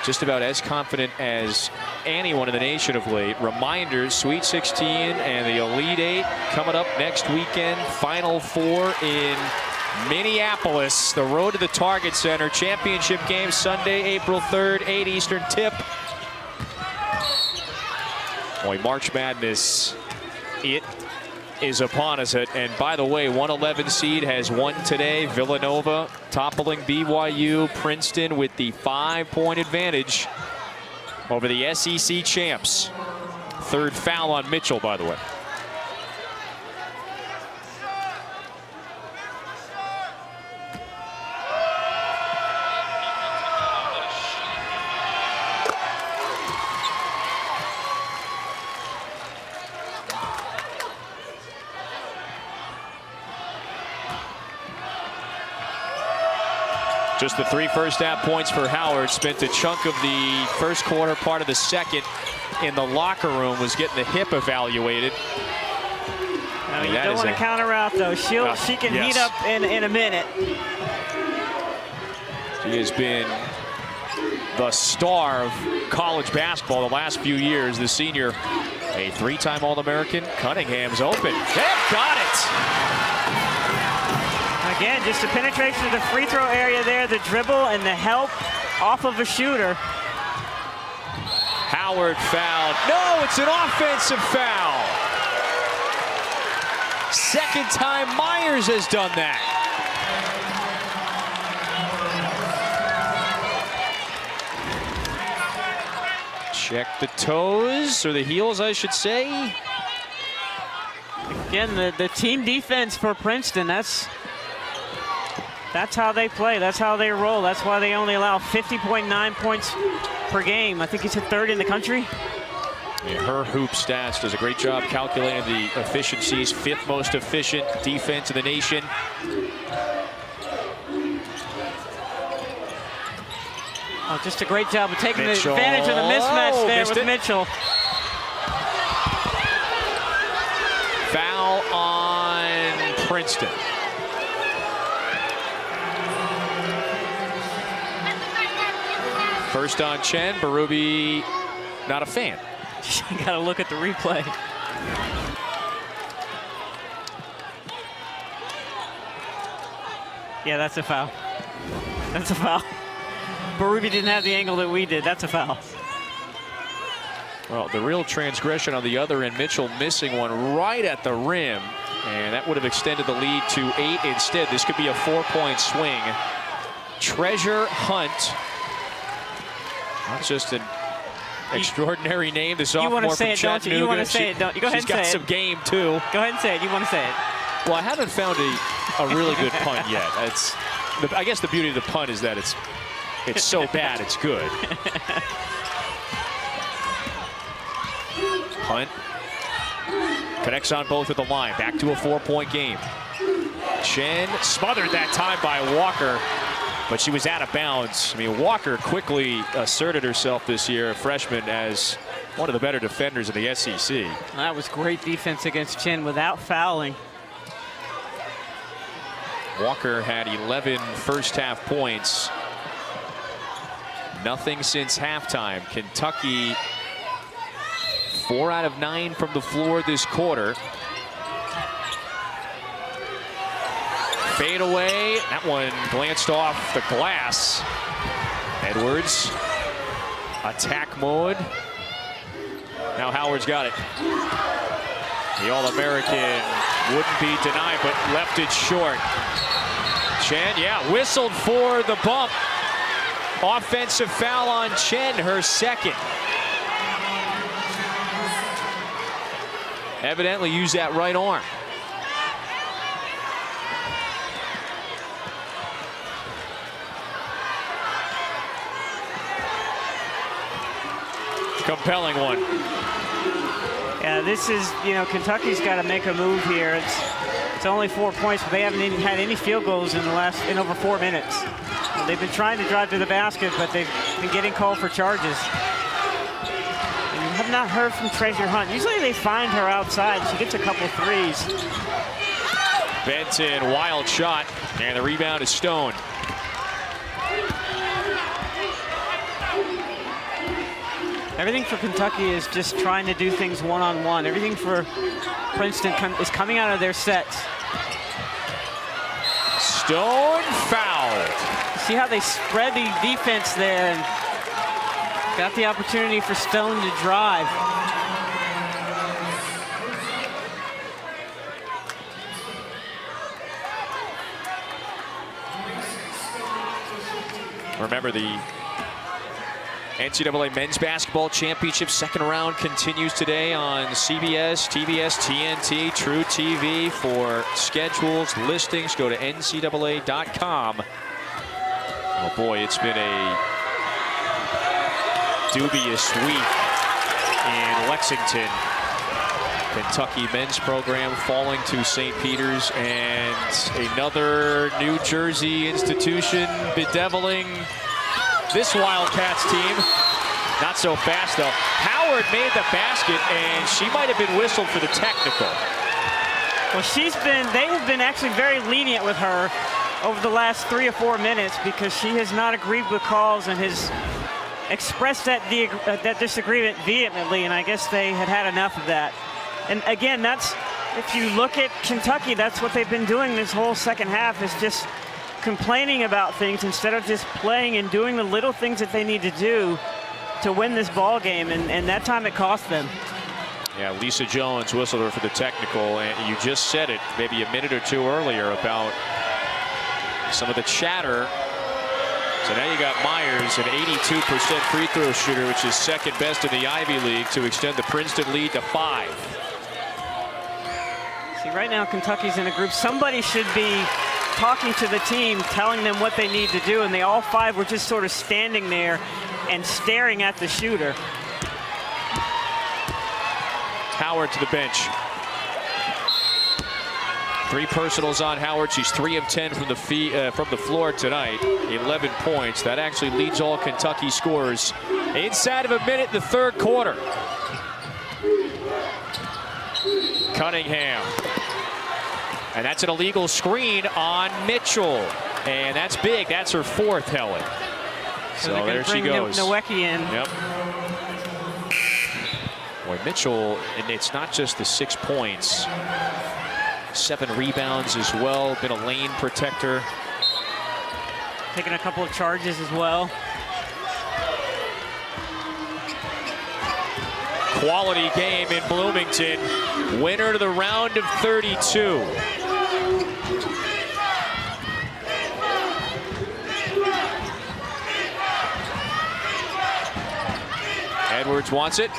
just about as confident as anyone in the nation of late. Reminders, Sweet 16 and the Elite 8 coming up next weekend. Final Four in Minneapolis. The road to the Target Center. Championship game Sunday, April 3rd, 8 Eastern tip. Boy, March Madness, it is upon us. And by the way, 111 seed has won today. Villanova toppling BYU. Princeton with the 5-point advantage over the SEC champs. Third foul on Mitchell, by the way. Just the 3 first-half points for Howard. Spent a chunk of the first quarter, part of the second, in the locker room, was getting the hip evaluated. No, you don't want to counter out, though. She can heat up in a minute. She has been the star of college basketball the last few years. The senior, a 3-time All-American. Cunningham's open. They've got it. Again, just the penetration of the free throw area there, the dribble and the help off of a shooter. Howard fouled. No, it's an offensive foul. Second time Myers has done that. Check the toes, or the heels, I should say. Again, the team defense for Princeton, that's how they play. That's how they roll. That's why they only allow 50.9 points per game. I think he's 3rd in the country. Yeah, her hoop stats does a great job calculating the efficiencies. 5th most efficient defense in the nation. Oh, just a great job of taking Mitchell. The advantage of the mismatch there with Mitchell. Foul on Princeton. First on Chen. Berube not a fan. You got to look at the replay. Yeah, that's a foul. That's a foul. Berube didn't have the angle that we did. That's a foul. Well, the real transgression on the other end, Mitchell missing one right at the rim, and that would have extended the lead to 8 instead. This could be a 4-point swing. Treasure Hunt. Not just an extraordinary name, the sophomore from Chattanooga. You want to say it, don't you? You want to say it, don't you? Go ahead and say it. She's got some game, too. Go ahead and say it. You want to say it. Well, I haven't found a really good punt yet. I guess the beauty of the punt is that it's so bad, it's good. Hunt connects on both at the line. Back to a 4-point game. Chen smothered that time by Walker, but she was out of bounds. I mean, Walker quickly asserted herself this year, a freshman, as one of the better defenders in the SEC. That was great defense against Chen without fouling. Walker had 11 first-half points. Nothing since halftime. Kentucky 4 out of 9 from the floor this quarter. Fade away. That one glanced off the glass. Edwards. Attack mode. Now Howard's got it. The All-American wouldn't be denied, but left it short. Chen, yeah, whistled for the bump. Offensive foul on Chen, her second. Evidently used that right arm. Compelling one. Yeah, this is, Kentucky's got to make a move here. It's only 4 points, but they haven't even had any field goals in over 4 minutes. They've been trying to drive to the basket, but they've been getting called for charges. And you have not heard from Treasure Hunt. Usually they find her outside. She gets a couple threes. Benton, wild shot, and the rebound is Stone. Everything for Kentucky is just trying to do things one-on-one. Everything for Princeton is coming out of their sets. Stone fouled. See how they spread the defense there and got the opportunity for Stone to drive. Remember, the NCAA Men's Basketball Championship second round continues today on CBS, TBS, TNT, True TV. For schedules, listings, go to ncaa.com. Oh boy, it's been a dubious week in Lexington Kentucky men's program falling to St. Peter's, and another New Jersey institution bedeviling this Wildcats team. Not so fast, though. Howard made the basket, and she might have been whistled for the technical. Well, they have been actually very lenient with her over the last 3 or 4 minutes because she has not agreed with calls and has expressed that disagreement vehemently, and I guess they had enough of that. And again, if you look at Kentucky, that's what they've been doing this whole second half, is just complaining about things instead of just playing and doing the little things that they need to do to win this ball game, and that time it cost them. Yeah, Lisa Jones whistled her for the technical, and you just said it maybe a minute or two earlier about some of the chatter. So now you got Myers, an 82% free throw shooter, which is second best in the Ivy League, to extend the Princeton lead to 5. See, right now Kentucky's in a group. Somebody should be talking to the team, telling them what they need to do, and they all 5 were just sort of standing there and staring at the shooter. Howard to the bench. 3 personals on Howard. She's 3 of 10 from the floor tonight. 11 points. That actually leads all Kentucky scorers inside of a minute in the third quarter. Cunningham. And that's an illegal screen on Mitchell. And that's big. That's her 4th, Helen. So there she goes. Nowecki in. Yep. Boy, Mitchell, and it's not just the 6 points. 7 rebounds as well. Been a lane protector. Taking a couple of charges as well. Quality game in Bloomington. Winner to the round of 32. Edwards wants it.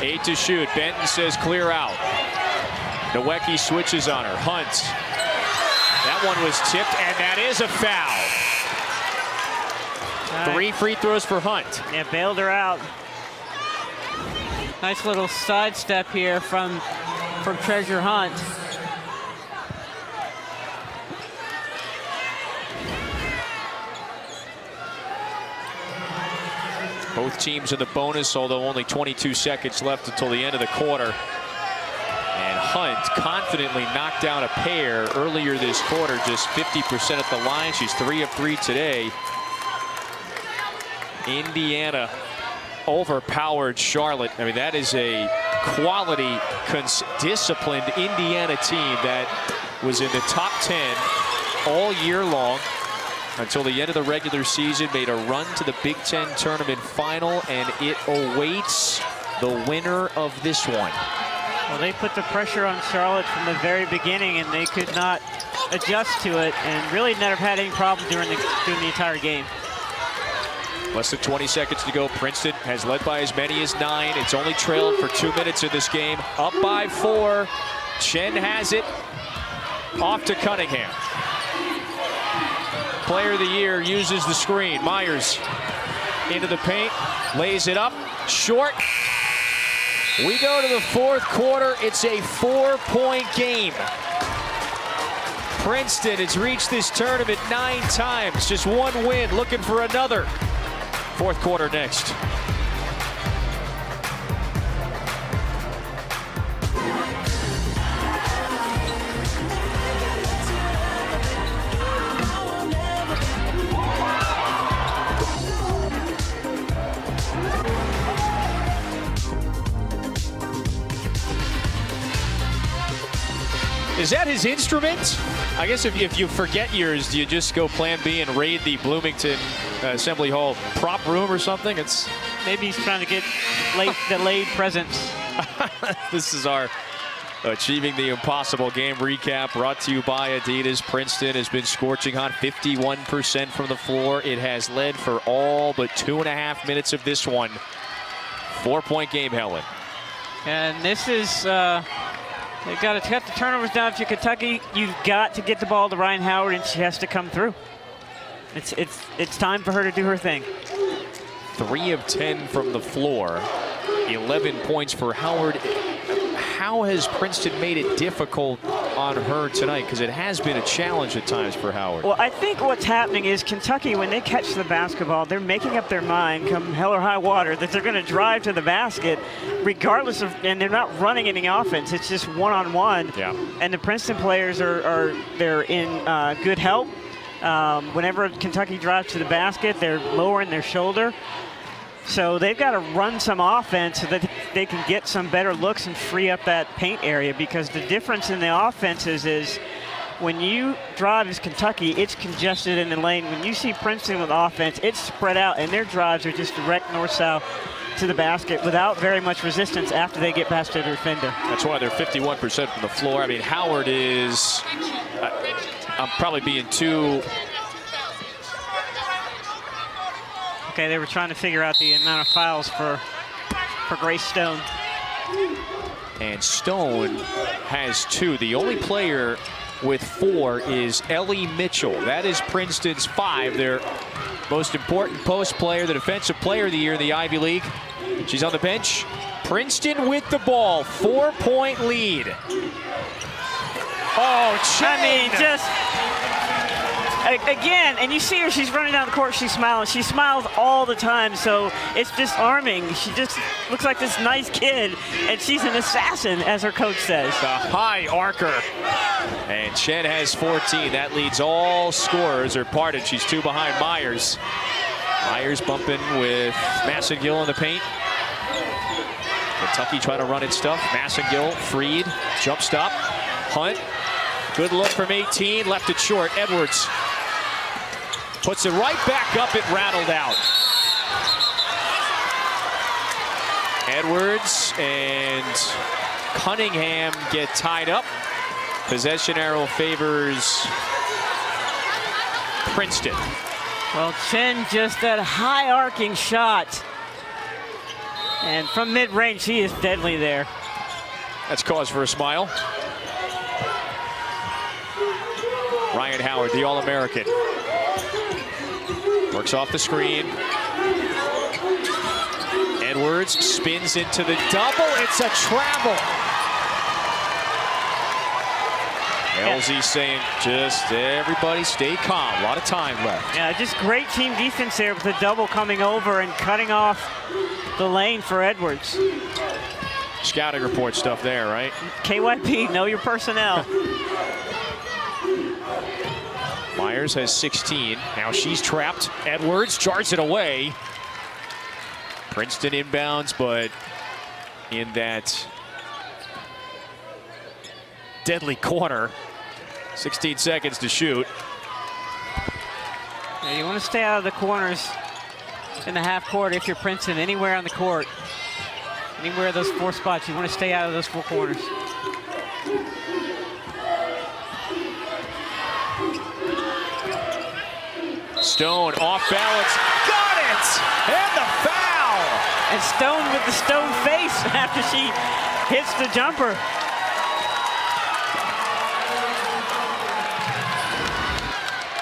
8 to shoot. Benton says clear out. Nowecki switches on her. Hunt. That one was tipped, and that is a foul. 3 free throws for Hunt. Yeah, bailed her out. Nice little sidestep here from Treasure Hunt. Both teams in the bonus, although only 22 seconds left until the end of the quarter. And Hunt confidently knocked down a pair earlier this quarter, just 50% at the line. She's 3 of 3 today. Indiana overpowered Charlotte. I mean, that is a quality, disciplined Indiana team that was in the top 10 all year long until the end of the regular season, made a run to the Big Ten tournament final, and it awaits the winner of this one. Well, they put the pressure on Charlotte from the very beginning, and they could not adjust to it, and really never had any problem during the entire game. Less than 20 seconds to go. Princeton has led by as many as 9. It's only trailed for 2 minutes in this game. Up by 4. Chen has it. Off to Cunningham. Player of the year uses the screen. Myers into the paint. Lays it up. Short. We go to the 4th quarter. It's a 4-point game. Princeton has reached this tournament 9 times. Just 1 win. Looking for another. 4th quarter next. Is that his instrument? I guess if you forget yours, do you just go plan B and raid the Bloomington Assembly Hall prop room or something? It's maybe he's trying to get delayed presents. This is our Achieving the Impossible game recap, brought to you by Adidas. Princeton has been scorching hot, 51% from the floor. It has led for all but 2.5 minutes of this one. 4-point game, Helen. And this is they've got to cut the turnovers down. If you're Kentucky, you've got to get the ball to Ryan Howard, and she has to come through. It's time for her to do her thing. 3 of 10 from the floor. 11 points for Howard. How has Princeton made it difficult on her tonight? Because it has been a challenge at times for Howard. Well, I think what's happening is Kentucky, when they catch the basketball, they're making up their mind, come hell or high water, that they're going to drive to the basket regardless of, and they're not running any offense. It's just one-on-one. Yeah. And the Princeton players they're in good help. Whenever Kentucky drives to the basket, they're lowering their shoulder. So they've got to run some offense so that they can get some better looks and free up that paint area, because the difference in the offenses is when you drive as Kentucky, it's congested in the lane. When you see Princeton with offense, it's spread out, and their drives are just direct north-south to the basket without very much resistance after they get past their defender. That's why they're 51% from the floor. I mean, Howard is, I'm probably being too. Okay, they were trying to figure out the amount of fouls for Grace Stone. And Stone has 2. The only player with 4 is Ellie Mitchell. That is Princeton's 5. Their most important post player, the defensive player of the year in the Ivy League. She's on the bench. Princeton with the ball, 4-point lead. Oh, Chen. I mean, just again, and you see her, she's running down the court, she's smiling. She smiles all the time, so it's disarming. She just looks like this nice kid, and she's an assassin, as her coach says. The high archer. And Chen has 14. That leads all scorers are parted. She's 2 behind Myers. Myers bumping with Massengill in the paint. Kentucky trying to run its stuff. Massengill, Freed, jump stop. Hunt, good look from 18, left it short. Edwards puts it right back up, it rattled out. Edwards and Cunningham get tied up. Possession arrow favors Princeton. Well, Chen, just that high arcing shot. And from mid-range, he is deadly there. That's cause for a smile. Ryan Howard, the All-American. Works off the screen. Edwards spins into the double. It's a travel. LZ saying, just everybody stay calm. A lot of time left. Yeah, just great team defense there with the double coming over and cutting off the lane for Edwards. Scouting report stuff there, right? KYP, know your personnel. Myers has 16. Now she's trapped. Edwards charges it away. Princeton inbounds, but in that deadly corner. 16 seconds to shoot. Yeah, you want to stay out of the corners in the half court if you're Princeton, anywhere on the court. Anywhere of those 4 spots, you want to stay out of those 4 corners. Stone off balance, got it! And the foul! And Stone with the stone face after she hits the jumper.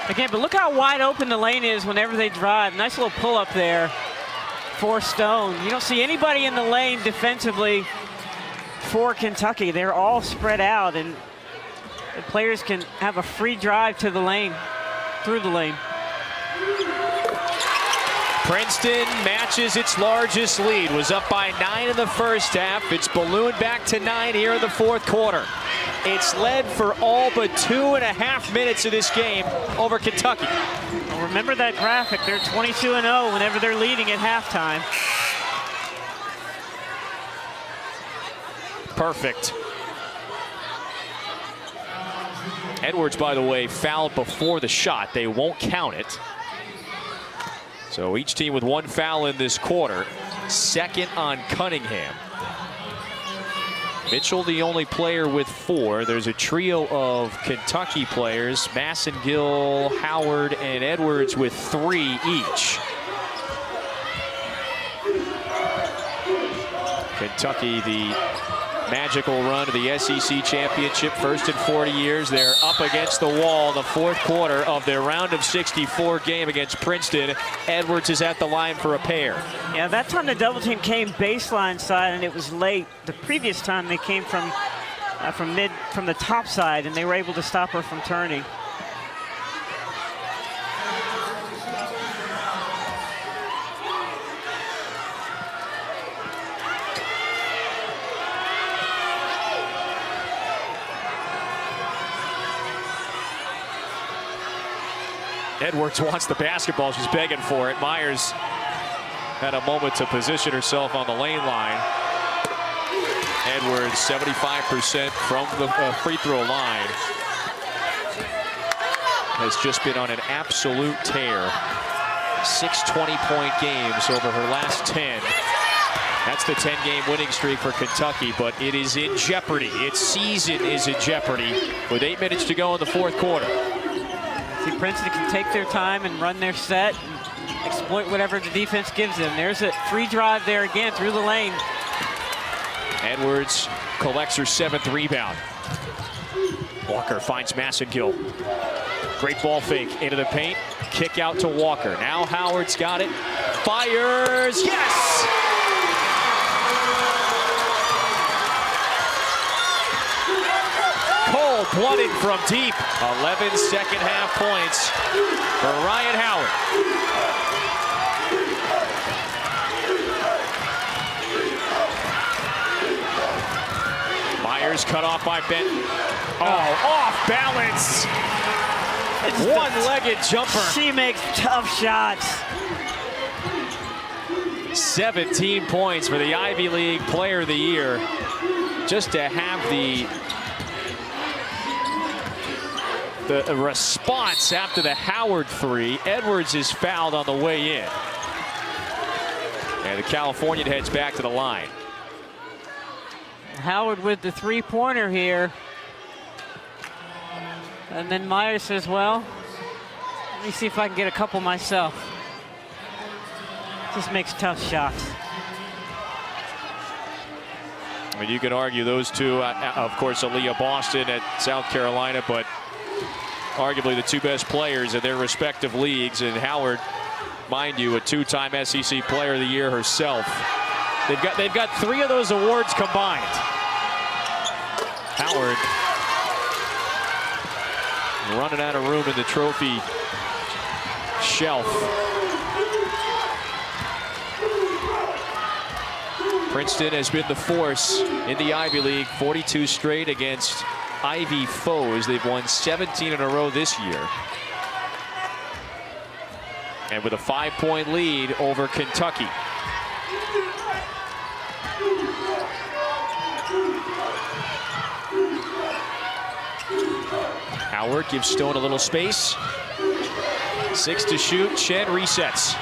Again, but look how wide open the lane is whenever they drive. Nice little pull up there for Stone. You don't see anybody in the lane defensively for Kentucky. They're all spread out, and the players can have a free drive to the lane, through the lane. Princeton matches its largest lead. Was up by 9 in the first half. It's ballooned back to 9 here in the 4th quarter. It's led for all but 2.5 minutes of this game over Kentucky. Well, remember that graphic. They're 22-0 whenever they're leading at halftime. Perfect. Edwards, by the way, fouled before the shot. They won't count it. So each team with 1 foul in this quarter. Second on Cunningham. Mitchell, the only player with 4. There's a trio of Kentucky players, Massengill, Howard, and Edwards with 3 each. Kentucky, the magical run to the SEC championship, first in 40 years. They're up against the wall in the fourth quarter of their round of 64 game against Princeton. Edwards is at the line for a pair. Yeah, that time the double team came baseline side and it was late. The previous time they came from the top side and they were able to stop her from turning. Edwards wants the basketball. She's begging for it. Myers had a moment to position herself on the lane line. Edwards 75% from the free throw line. Has just been on an absolute tear. 6 20-point games over her last 10. That's the 10-game winning streak for Kentucky, but it is in jeopardy. Its season is in jeopardy with 8 minutes to go in the fourth quarter. See, Princeton can take their time and run their set and exploit whatever the defense gives them. There's a free drive there again through the lane. Edwards collects her 7th rebound. Walker finds Massengill. Great ball fake into the paint. Kick out to Walker. Now Howard's got it. Fires. Yes! Cold-blooded from deep. 11 second half points for Ryan Howard. Myers cut off by Benton. Oh, off balance. One-legged jumper. She makes tough shots. 17 points for the Ivy League Player of the Year. Just to have the response after the Howard three. Edwards is fouled on the way in. And the Californian heads back to the line. Howard with the three-pointer here. And then Myers says, well, let me see if I can get a couple myself. Just makes tough shots. I mean, you could argue those two, of course, Aaliyah Boston at South Carolina, but arguably the two best players in their respective leagues. And Howard, mind you, a two-time SEC Player of the Year herself. They've got 3 of those awards combined. Howard running out of room in the trophy shelf. Princeton has been the force in the Ivy League, 42 straight against Ivy foes. They've won 17 in a row this year. And with a 5-point lead over Kentucky. Howard gives Stone a little space. 6 to shoot. Chen resets.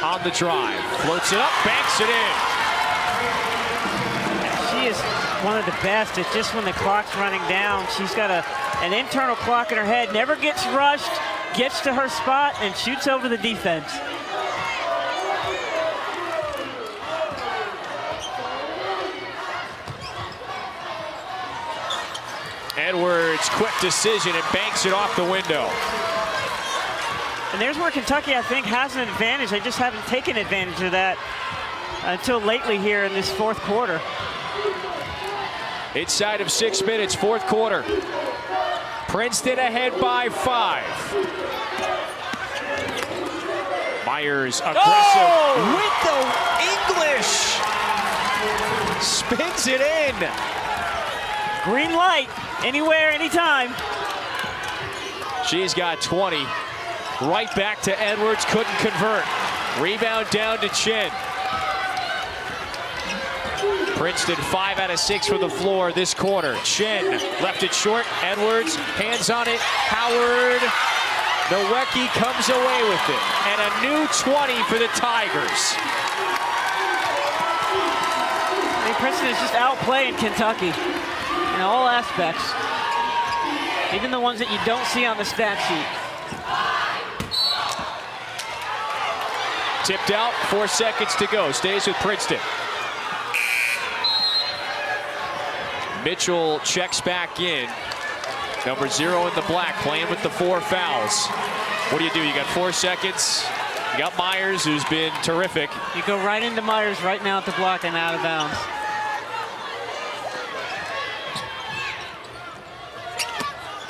On the drive. Floats it up. Banks it in. She is one of the best. It's just when the clock's running down. She's got an internal clock in her head. Never gets rushed. Gets to her spot and shoots over the defense. Edwards, quick decision, and banks it off the window. And there's where Kentucky, I think, has an advantage. They just haven't taken advantage of that until lately here in this fourth quarter. Inside of 6 minutes, fourth quarter. Princeton ahead by 5. Myers aggressive with the English. Spins it in. Green light, anywhere, anytime. She's got 20. Right back to Edwards, couldn't convert. Rebound down to Chen. Princeton 5 out of 6 from the floor this quarter. Chen left it short. Edwards, hands on it. Howard, Nowicki comes away with it. And a new 20 for the Tigers. I mean, Princeton is just outplaying Kentucky in all aspects. Even the ones that you don't see on the stat sheet. Tipped out, 4 seconds to go. Stays with Princeton. Mitchell checks back in. Number 0 in the black, playing with the 4 fouls. What do? You got 4 seconds. You got Myers, who's been terrific. You go right into Myers right now at the block and out of bounds.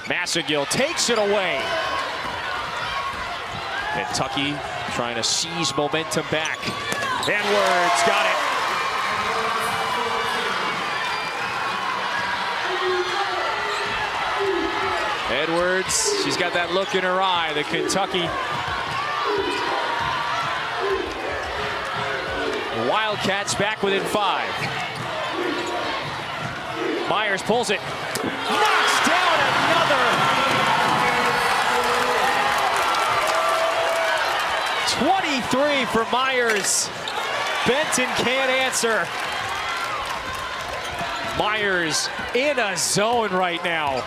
Massagill takes it away. Kentucky trying to seize momentum back. Edwards got it. Edwards, she's got that look in her eye, the Kentucky Wildcats back within 5. Myers pulls it, knocks down another. 23 for Myers. Benton can't answer. Myers in a zone right now.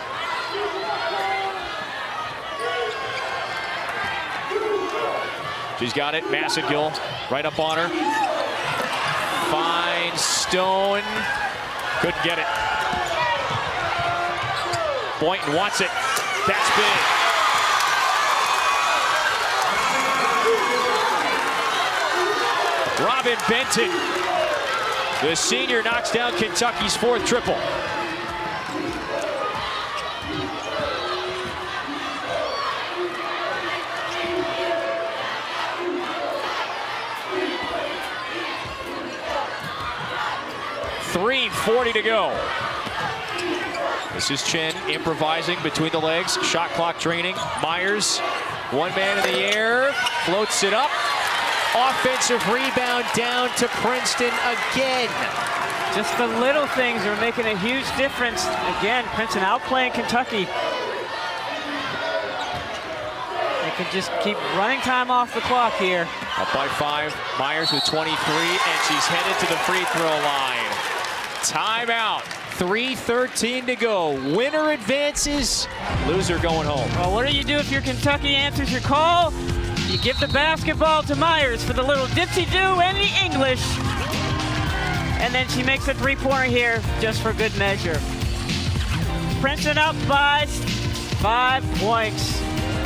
She's got it, Massagill right up on her. Finds Stone, couldn't get it. Boynton wants it, that's big. Robin Benton, the senior, knocks down Kentucky's 4th triple. .340 to go. This is Chen improvising between the legs. Shot clock draining. Myers, one man in the air, floats it up. Offensive rebound down to Princeton again. Just the little things are making a huge difference. Again, Princeton outplaying Kentucky. They can just keep running time off the clock here. Up by 5, Myers with 23, and she's headed to the free throw line. Timeout, 3:13 to go. Winner advances, loser going home. Well, what do you do if your Kentucky answers your call? You give the basketball to Myers for the little dipsy-do and the English. And then she makes a 3-pointer here just for good measure. Princeton up by 5 points.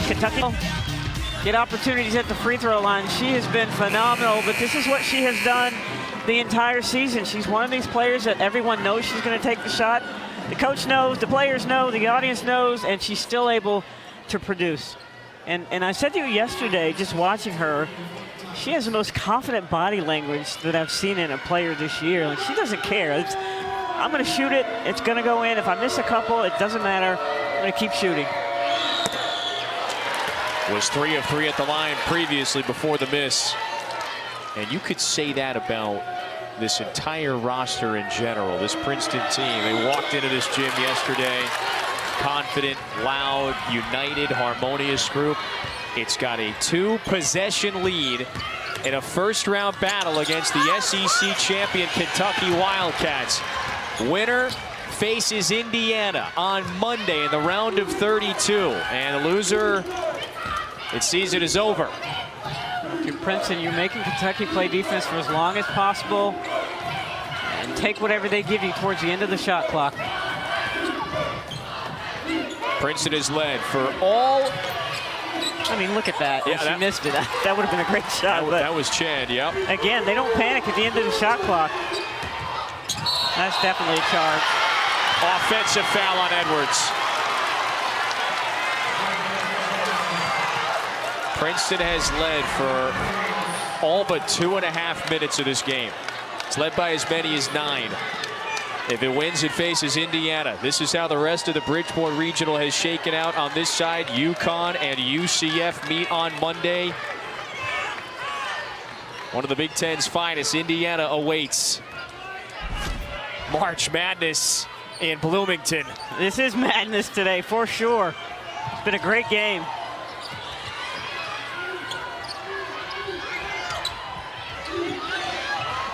Kentucky get opportunities at the free throw line. She has been phenomenal, but this is what she has done the entire season. She's one of these players that everyone knows she's going to take the shot. The coach knows, the players know, the audience knows, and she's still able to produce. And I said to you yesterday, just watching her, she has the most confident body language that I've seen in a player this year. Like, she doesn't care. I'm going to shoot it. It's going to go in. If I miss a couple, it doesn't matter. I'm going to keep shooting. Was 3 of 3 at the line previously before the miss. And you could say that about this entire roster in general, this Princeton team. They walked into this gym yesterday, confident, loud, united, harmonious group. It's got a 2-possession lead in a first-round battle against the SEC champion Kentucky Wildcats. Winner faces Indiana on Monday in the round of 32. And the loser, it sees it is over. You're Princeton, you're making Kentucky play defense for as long as possible and take whatever they give you towards the end of the shot clock. Princeton is led for all. I mean, look at that. Yeah, she missed it. That would have been a great shot. That was Chad, yep. Again, they don't panic at the end of the shot clock. That's definitely a charge. Offensive foul on Edwards. Princeton has led for all but 2.5 minutes of this game. It's led by as many as 9. If it wins, it faces Indiana. This is how the rest of the Bridgeport Regional has shaken out. On this side, UConn and UCF meet on Monday. One of the Big Ten's finest, Indiana, awaits. March Madness in Bloomington. This is madness today, for sure. It's been a great game.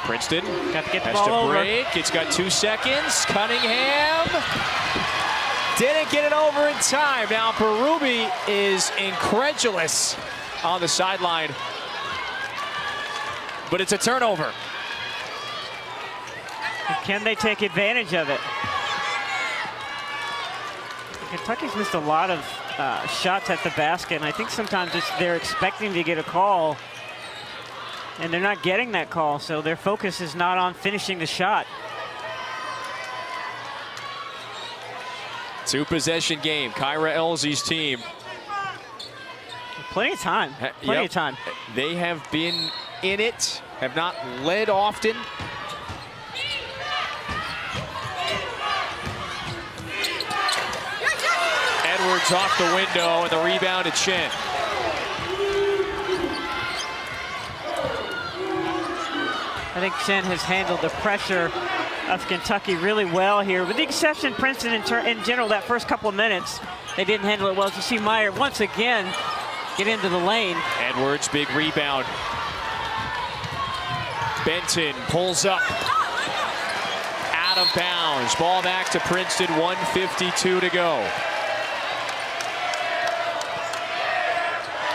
Princeton got to get the has ball to break. Over. It's got 2 seconds. Cunningham didn't get it over in time. Now Berube is incredulous on the sideline, but it's a turnover. Can they take advantage of it? Kentucky's missed a lot of shots at the basket, and I think sometimes they're expecting to get a call, and they're not getting that call, so their focus is not on finishing the shot. Two-possession game. Kyra Elzy's team. Plenty of time. Plenty of time. They have been in it, have not led often. Edwards off the window, and the rebound to Chen. I think Chen has handled the pressure of Kentucky really well here. With the exception Princeton in general, that first couple of minutes, they didn't handle it well. As you see Meyer once again get into the lane. Edwards, big rebound. Benton pulls up. Out of bounds. Ball back to Princeton, 1:52 to go.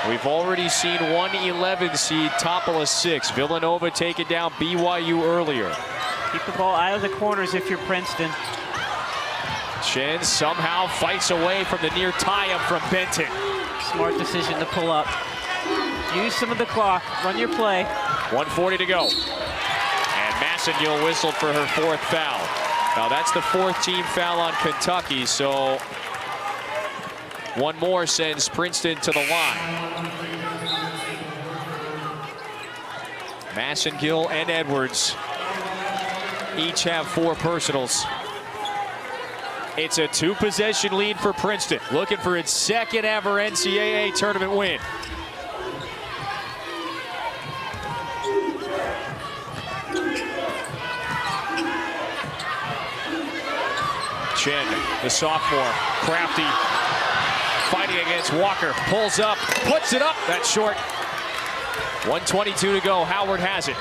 We've already seen 1-11 seed topple a 6. Villanova taking down BYU earlier. Keep the ball out of the corners if you're Princeton. Chen somehow fights away from the near tie-up from Benton. Smart decision to pull up. Use some of the clock. Run your play. 1:40 to go. And Massengill whistled for her 4th foul. Now that's the 4th team foul on Kentucky, so one more sends Princeton to the line. Massengill and Edwards each have 4 personals. It's a 2-possession lead for Princeton, looking for its 2nd ever NCAA tournament win. Chen, the sophomore, crafty, fighting against Walker, pulls up, puts it up. That's short. 1:22 to go. Howard has it.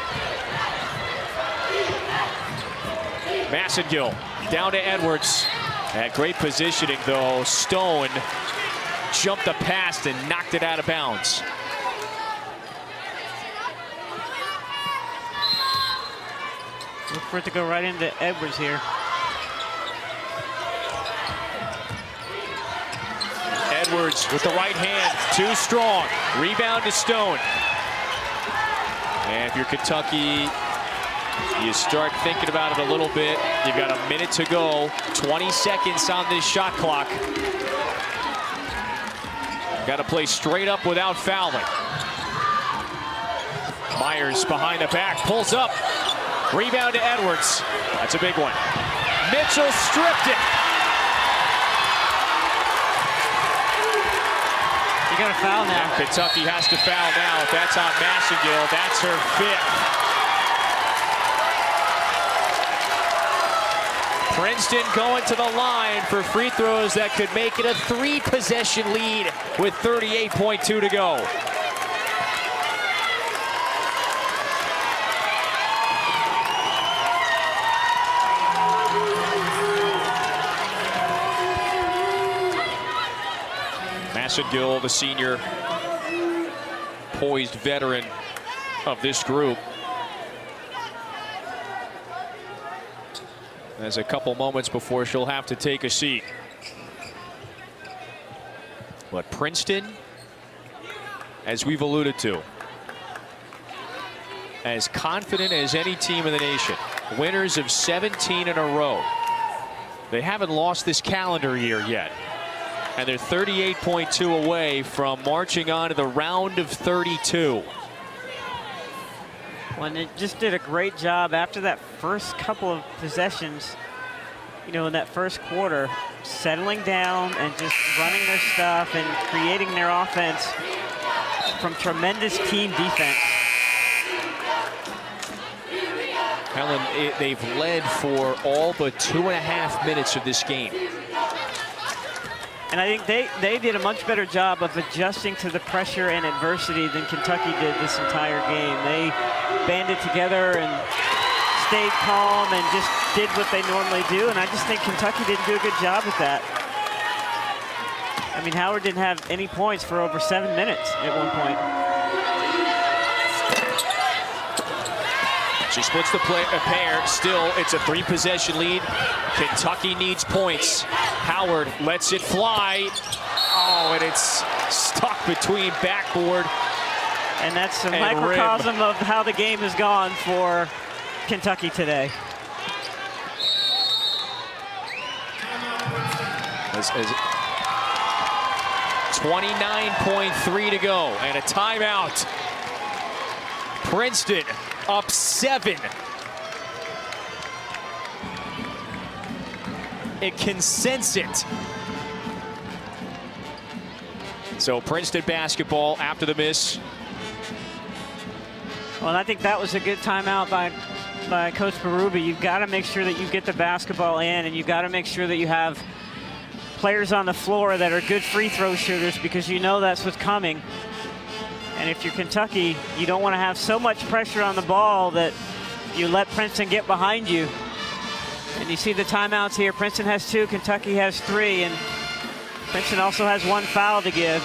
Massengill down to Edwards. At great positioning, though. Stone jumped the pass and knocked it out of bounds. Look for it to go right into Edwards here. Edwards with the right hand, too strong. Rebound to Stone. And if you're Kentucky, you start thinking about it a little bit. You've got a minute to go, 20 seconds on this shot clock. Got to play straight up without fouling. Myers behind the back, pulls up. Rebound to Edwards. That's a big one. Mitchell stripped it. You got to foul now. And Kentucky has to foul now. If that's on Massengill, that's her 5th. Princeton going to the line for free throws that could make it a 3-possession lead with 38.2 to go. Massengill, the senior, poised veteran of this group. There's a couple moments before she'll have to take a seat. But Princeton, as we've alluded to, as confident as any team in the nation. Winners of 17 in a row. They haven't lost this calendar year yet. And they're 38.2 away from marching on to the round of 32. Well, and they just did a great job after that first couple of possessions, you know, in that first quarter, settling down and just running their stuff and creating their offense from tremendous team defense. Helen, they've led for all but 2.5 minutes of this game. And I think they did a much better job of adjusting to the pressure and adversity than Kentucky did this entire game. They banded together and stayed calm and just did what they normally do. And I just think Kentucky didn't do a good job with that. I mean, Howard didn't have any points for over 7 minutes at one point. She splits the pair. Still, it's a 3-possession lead. Kentucky needs points. Howard lets it fly. Oh, and it's stuck between backboard. And that's a microcosm of how the game has gone for Kentucky today. 29.3 to go, and a timeout. Princeton up 7. It can sense it. So Princeton basketball after the miss. Well, I think that was a good timeout by Coach Berube. You've got to make sure that you get the basketball in, and you've got to make sure that you have players on the floor that are good free throw shooters, because you know that's what's coming. And if you're Kentucky, you don't want to have so much pressure on the ball that you let Princeton get behind you. And you see the timeouts here. Princeton has 2, Kentucky has 3, and Princeton also has 1 foul to give.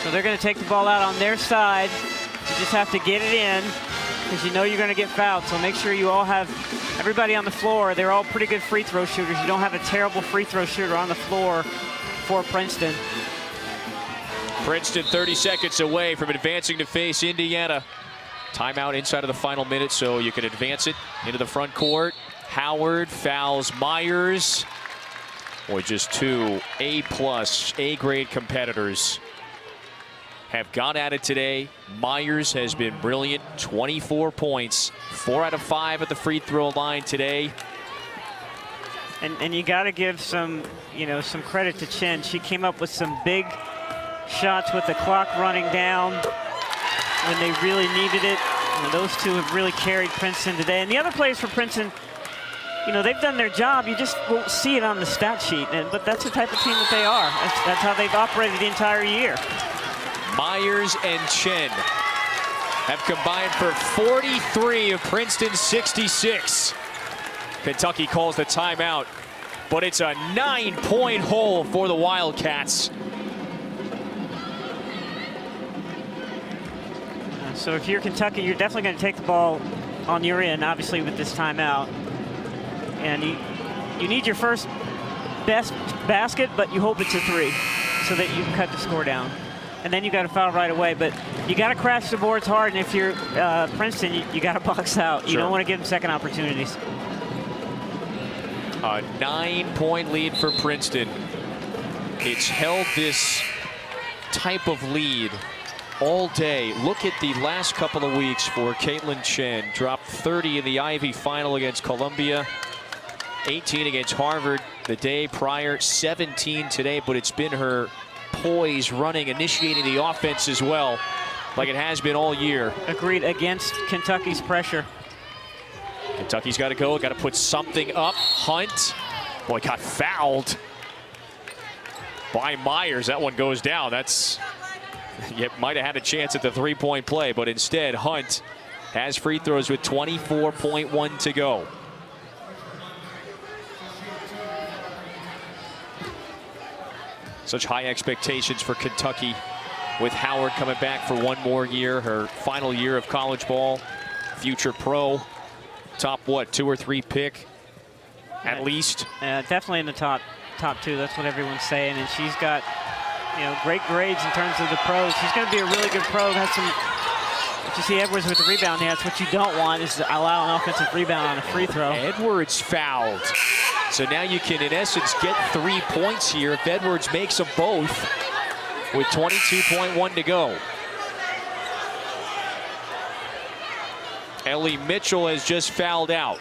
So they're going to take the ball out on their side. You just have to get it in, because you know you're going to get fouled. So make sure you all have everybody on the floor. They're all pretty good free throw shooters. You don't have a terrible free throw shooter on the floor for Princeton. Princeton 30 seconds away from advancing to face Indiana. Timeout inside of the final minute, so you can advance it into the front court. Howard fouls Myers. Boy, just 2 A-plus, A-grade competitors have gone at it today. Myers has been brilliant, 24 points, 4 out of 5 at the free throw line today. And you got to give some credit to Chen. She came up with some big shots with the clock running down when they really needed it. And those two have really carried Princeton today. And the other players for Princeton, they've done their job. You just won't see it on the stat sheet. But that's the type of team that they are. That's how they've operated the entire year. Myers and Chen have combined for 43 of Princeton's 66. Kentucky calls the timeout, but it's a 9-point hole for the Wildcats. So if you're Kentucky, you're definitely going to take the ball on your end, obviously, with this timeout. And you need your first best basket, but you hope it's a 3 so that you can cut the score down. And then you got to foul right away. But you got to crash the boards hard. And if you're Princeton, you got to box out. You don't want to give them second opportunities. A 9-point lead for Princeton. It's held this type of lead all day. Look at the last couple of weeks for Caitlin Chen. Dropped 30 in the Ivy final against Columbia, 18 against Harvard the day prior, 17 today, but it's been her poise, running, initiating the offense as well, like it has been all year. Agreed, against Kentucky's pressure. Kentucky's got to go, got to put something up. Hunt, boy, got fouled by Myers. That one goes down. That's, you might have had a chance at the 3-point play, but instead Hunt has free throws with 24.1 to go. Such high expectations for Kentucky with Howard coming back for 1 more year, her final year of college ball, future pro, top 2 or 3 pick at least. Definitely in the top 2. That's what everyone's saying. And she's got great grades in terms of the pros. She's going to be a really good pro. Has some. If you see Edwards with the rebound, that's what you don't want, is to allow an offensive rebound on a free throw. Edwards fouled. So now you can, in essence, get 3 points here if Edwards makes them both with 22.1 to go. Ellie Mitchell has just fouled out.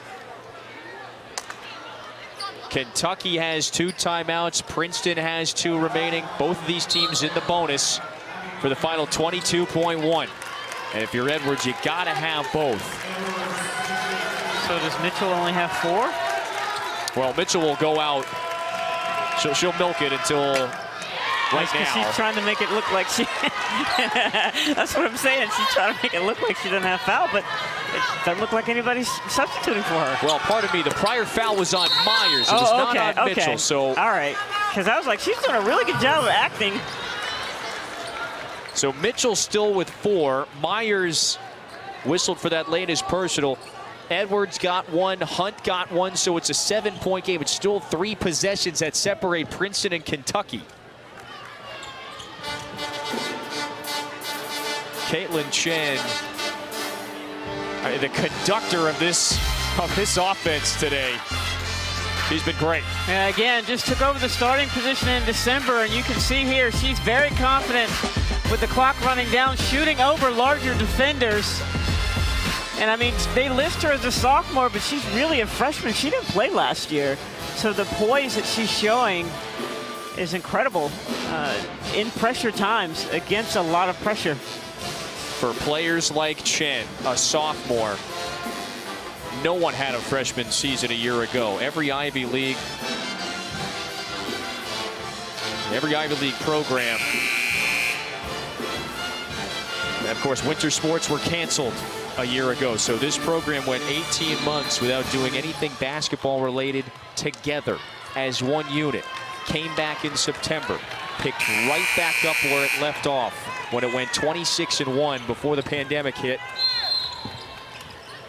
Kentucky has 2 timeouts. Princeton has 2 remaining. Both of these teams in the bonus for the final 22.1. And if you're Edwards, you gotta have both. So does Mitchell only have 4? Well, Mitchell will go out. She'll milk it until right now. She's trying to make it look like she. That's what I'm saying. She's trying to make it look like she doesn't have foul, but it doesn't look like anybody's substituting for her. Well, pardon me. The prior foul was on Myers. It was not on Mitchell. So all right, because I was like, she's doing a really good job of acting. So Mitchell still with 4. Myers whistled for that latest personal. Edwards got one, Hunt got one, so it's a 7-point game. It's still 3 possessions that separate Princeton and Kentucky. Caitlin Chen, the conductor of this offense today. She's been great. Yeah, again, just took over the starting position in December, and you can see here she's very confident with the clock running down, shooting over larger defenders. And I mean, they list her as a sophomore, but she's really a freshman. She didn't play last year. So the poise that she's showing is incredible in pressure times against a lot of pressure. For players like Chen, a sophomore, no one had a freshman season a year ago. Every Ivy League program. And of course, winter sports were canceled a year ago. So this program went 18 months without doing anything basketball related together as one unit. Came back in September, picked right back up where it left off when it went 26-1 before the pandemic hit.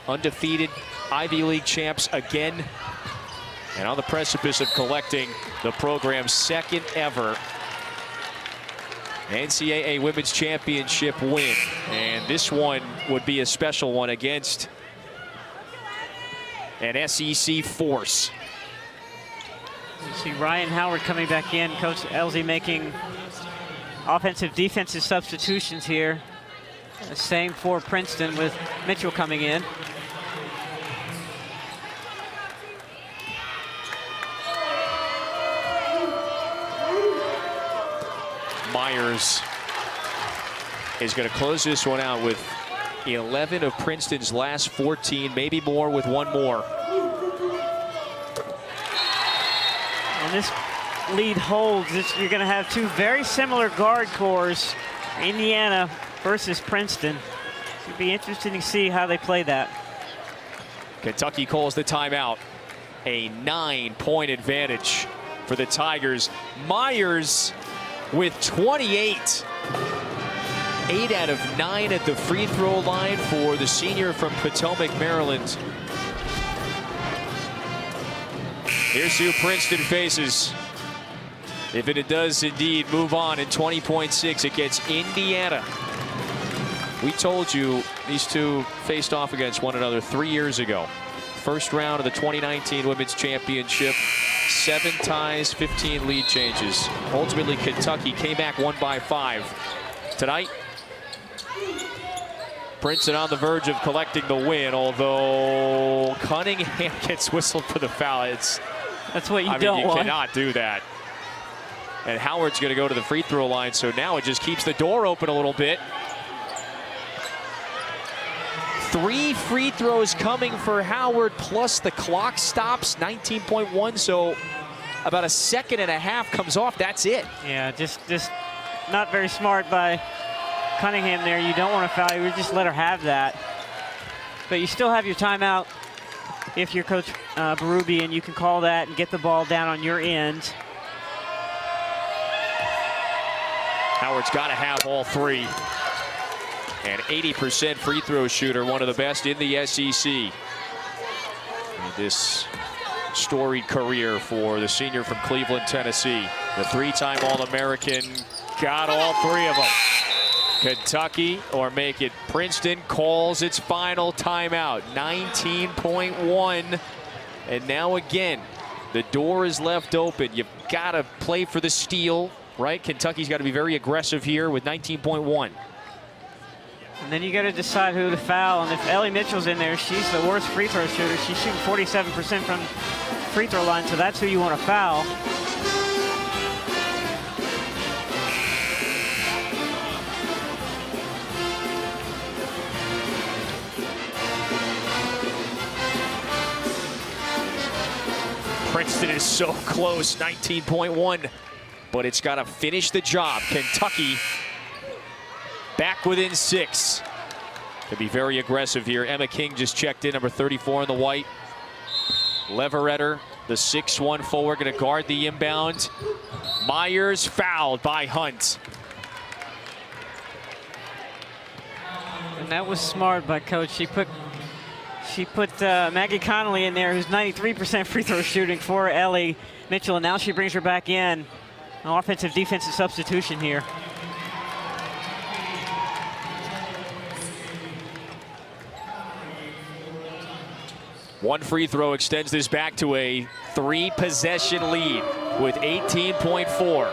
Undefeated Ivy League champs again, and on the precipice of collecting the program's second ever NCAA Women's Championship win. And this one would be a special one against an SEC force. You see Ryan Howard coming back in. Coach Elsie making offensive, defensive substitutions here. Same for Princeton with Mitchell coming in. Myers is going to close this one out with 11 of Princeton's last 14, maybe more with one more. And this lead holds. You're going to have two very similar guard cores, Indiana versus Princeton. It'll be interesting to see how they play that. Kentucky calls the timeout. A 9-point advantage for the Tigers. Myers with 28. 8 out of 9 at the free throw line for the senior from Potomac, Maryland. Here's who Princeton faces. If it does indeed move on in 20.6, it gets Indiana. We told you these two faced off against one another 3 years ago. First round of the 2019 Women's Championship. 7 ties, 15 lead changes. Ultimately, Kentucky came back, won by 5. Tonight, Princeton on the verge of collecting the win, although Cunningham gets whistled for the foul. That's what you don't want. You cannot do that. And Howard's going to go to the free throw line, so now it just keeps the door open a little bit. 3 free throws coming for Howard, plus the clock stops, 19.1, so about a second and a half comes off. That's it. Yeah, just not very smart by Cunningham there. You don't want to foul. You would just let her have that. But you still have your timeout if you're Coach Berube, and you can call that and get the ball down on your end. Howard's got to have all 3. An 80% free throw shooter, one of the best in the SEC. And this storied career for the senior from Cleveland, Tennessee. The 3-time All-American, got all 3 of them. Kentucky, or make it Princeton, calls its final timeout. 19.1. And now again, the door is left open. You've got to play for the steal, right? Kentucky's got to be very aggressive here with 19.1. And then you got to decide who to foul. And if Ellie Mitchell's in there, she's the worst free throw shooter. She's shooting 47% from free throw line, so that's who you want to foul. Princeton is so close, 19.1, but it's got to finish the job. Kentucky back within 6. Can be very aggressive here. Emma King just checked in, number 34 in the white. Leveretter, the 6'1" forward, going to guard the inbound. Myers fouled by Hunt. That was smart by Coach. She put Maggie Connolly in there, who's 93% free throw shooting for Ellie Mitchell, and now she brings her back in. An offensive defensive substitution here. One free throw extends this back to a 3-possession lead with 18.4.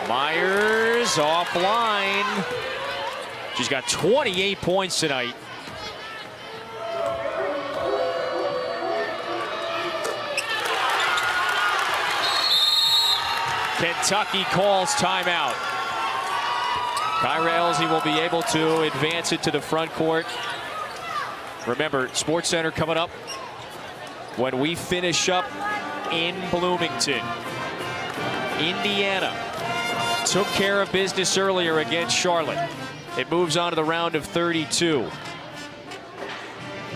Myers offline. She's got 28 points tonight. Kentucky calls timeout. Kyra Elsie will be able to advance it to the front court. Remember, SportsCenter coming up when we finish up in Bloomington. Indiana took care of business earlier against Charlotte. It moves on to the round of 32.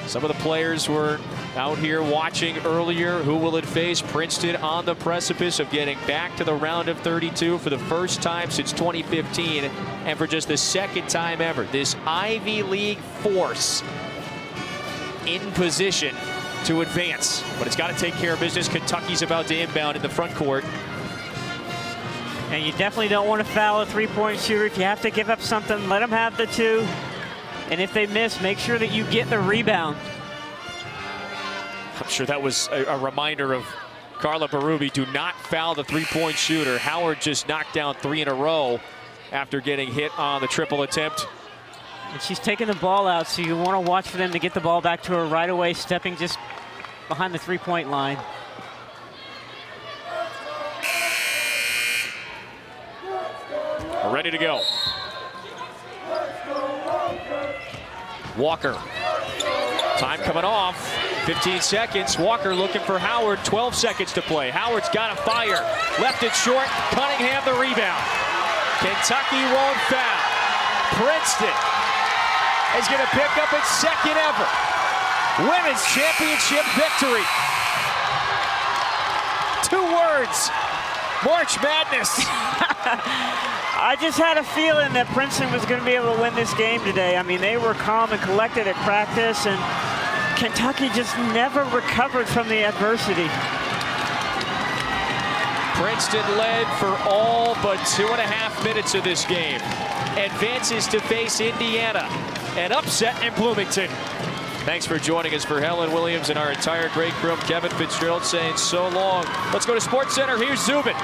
Some of the players were out here watching earlier. Who will it face? Princeton on the precipice of getting back to the round of 32 for the first time since 2015, and for just the second time ever. This Ivy League force in position to advance, but it's got to take care of business. Kentucky's about to inbound in the front court. And you definitely don't want to foul a three-point shooter. If you have to give up something, let them have the two. And if they miss, make sure that you get the rebound. I'm sure that was a reminder of Carla Berube. Do not foul the three-point shooter. Howard just knocked down 3 in a row after getting hit on the triple attempt. And she's taking the ball out, so you want to watch for them to get the ball back to her right away, stepping just behind the three-point line. We're ready to go. Walker. Time coming off. 15 seconds. Walker looking for Howard. 12 seconds to play. Howard's got a fire. Left it short. Cunningham the rebound. Kentucky won't foul. Princeton is going to pick up its second ever women's championship victory. 2 words. March Madness. I just had a feeling that Princeton was going to be able to win this game today. I mean, they were calm and collected at practice, and Kentucky just never recovered from the adversity. Princeton led for all but 2.5 minutes of this game. Advances to face Indiana. An upset in Bloomington. Thanks for joining us. For Helen Williams and our entire great crew, Kevin Fitzgerald saying so long. Let's go to SportsCenter. Here's Zubin.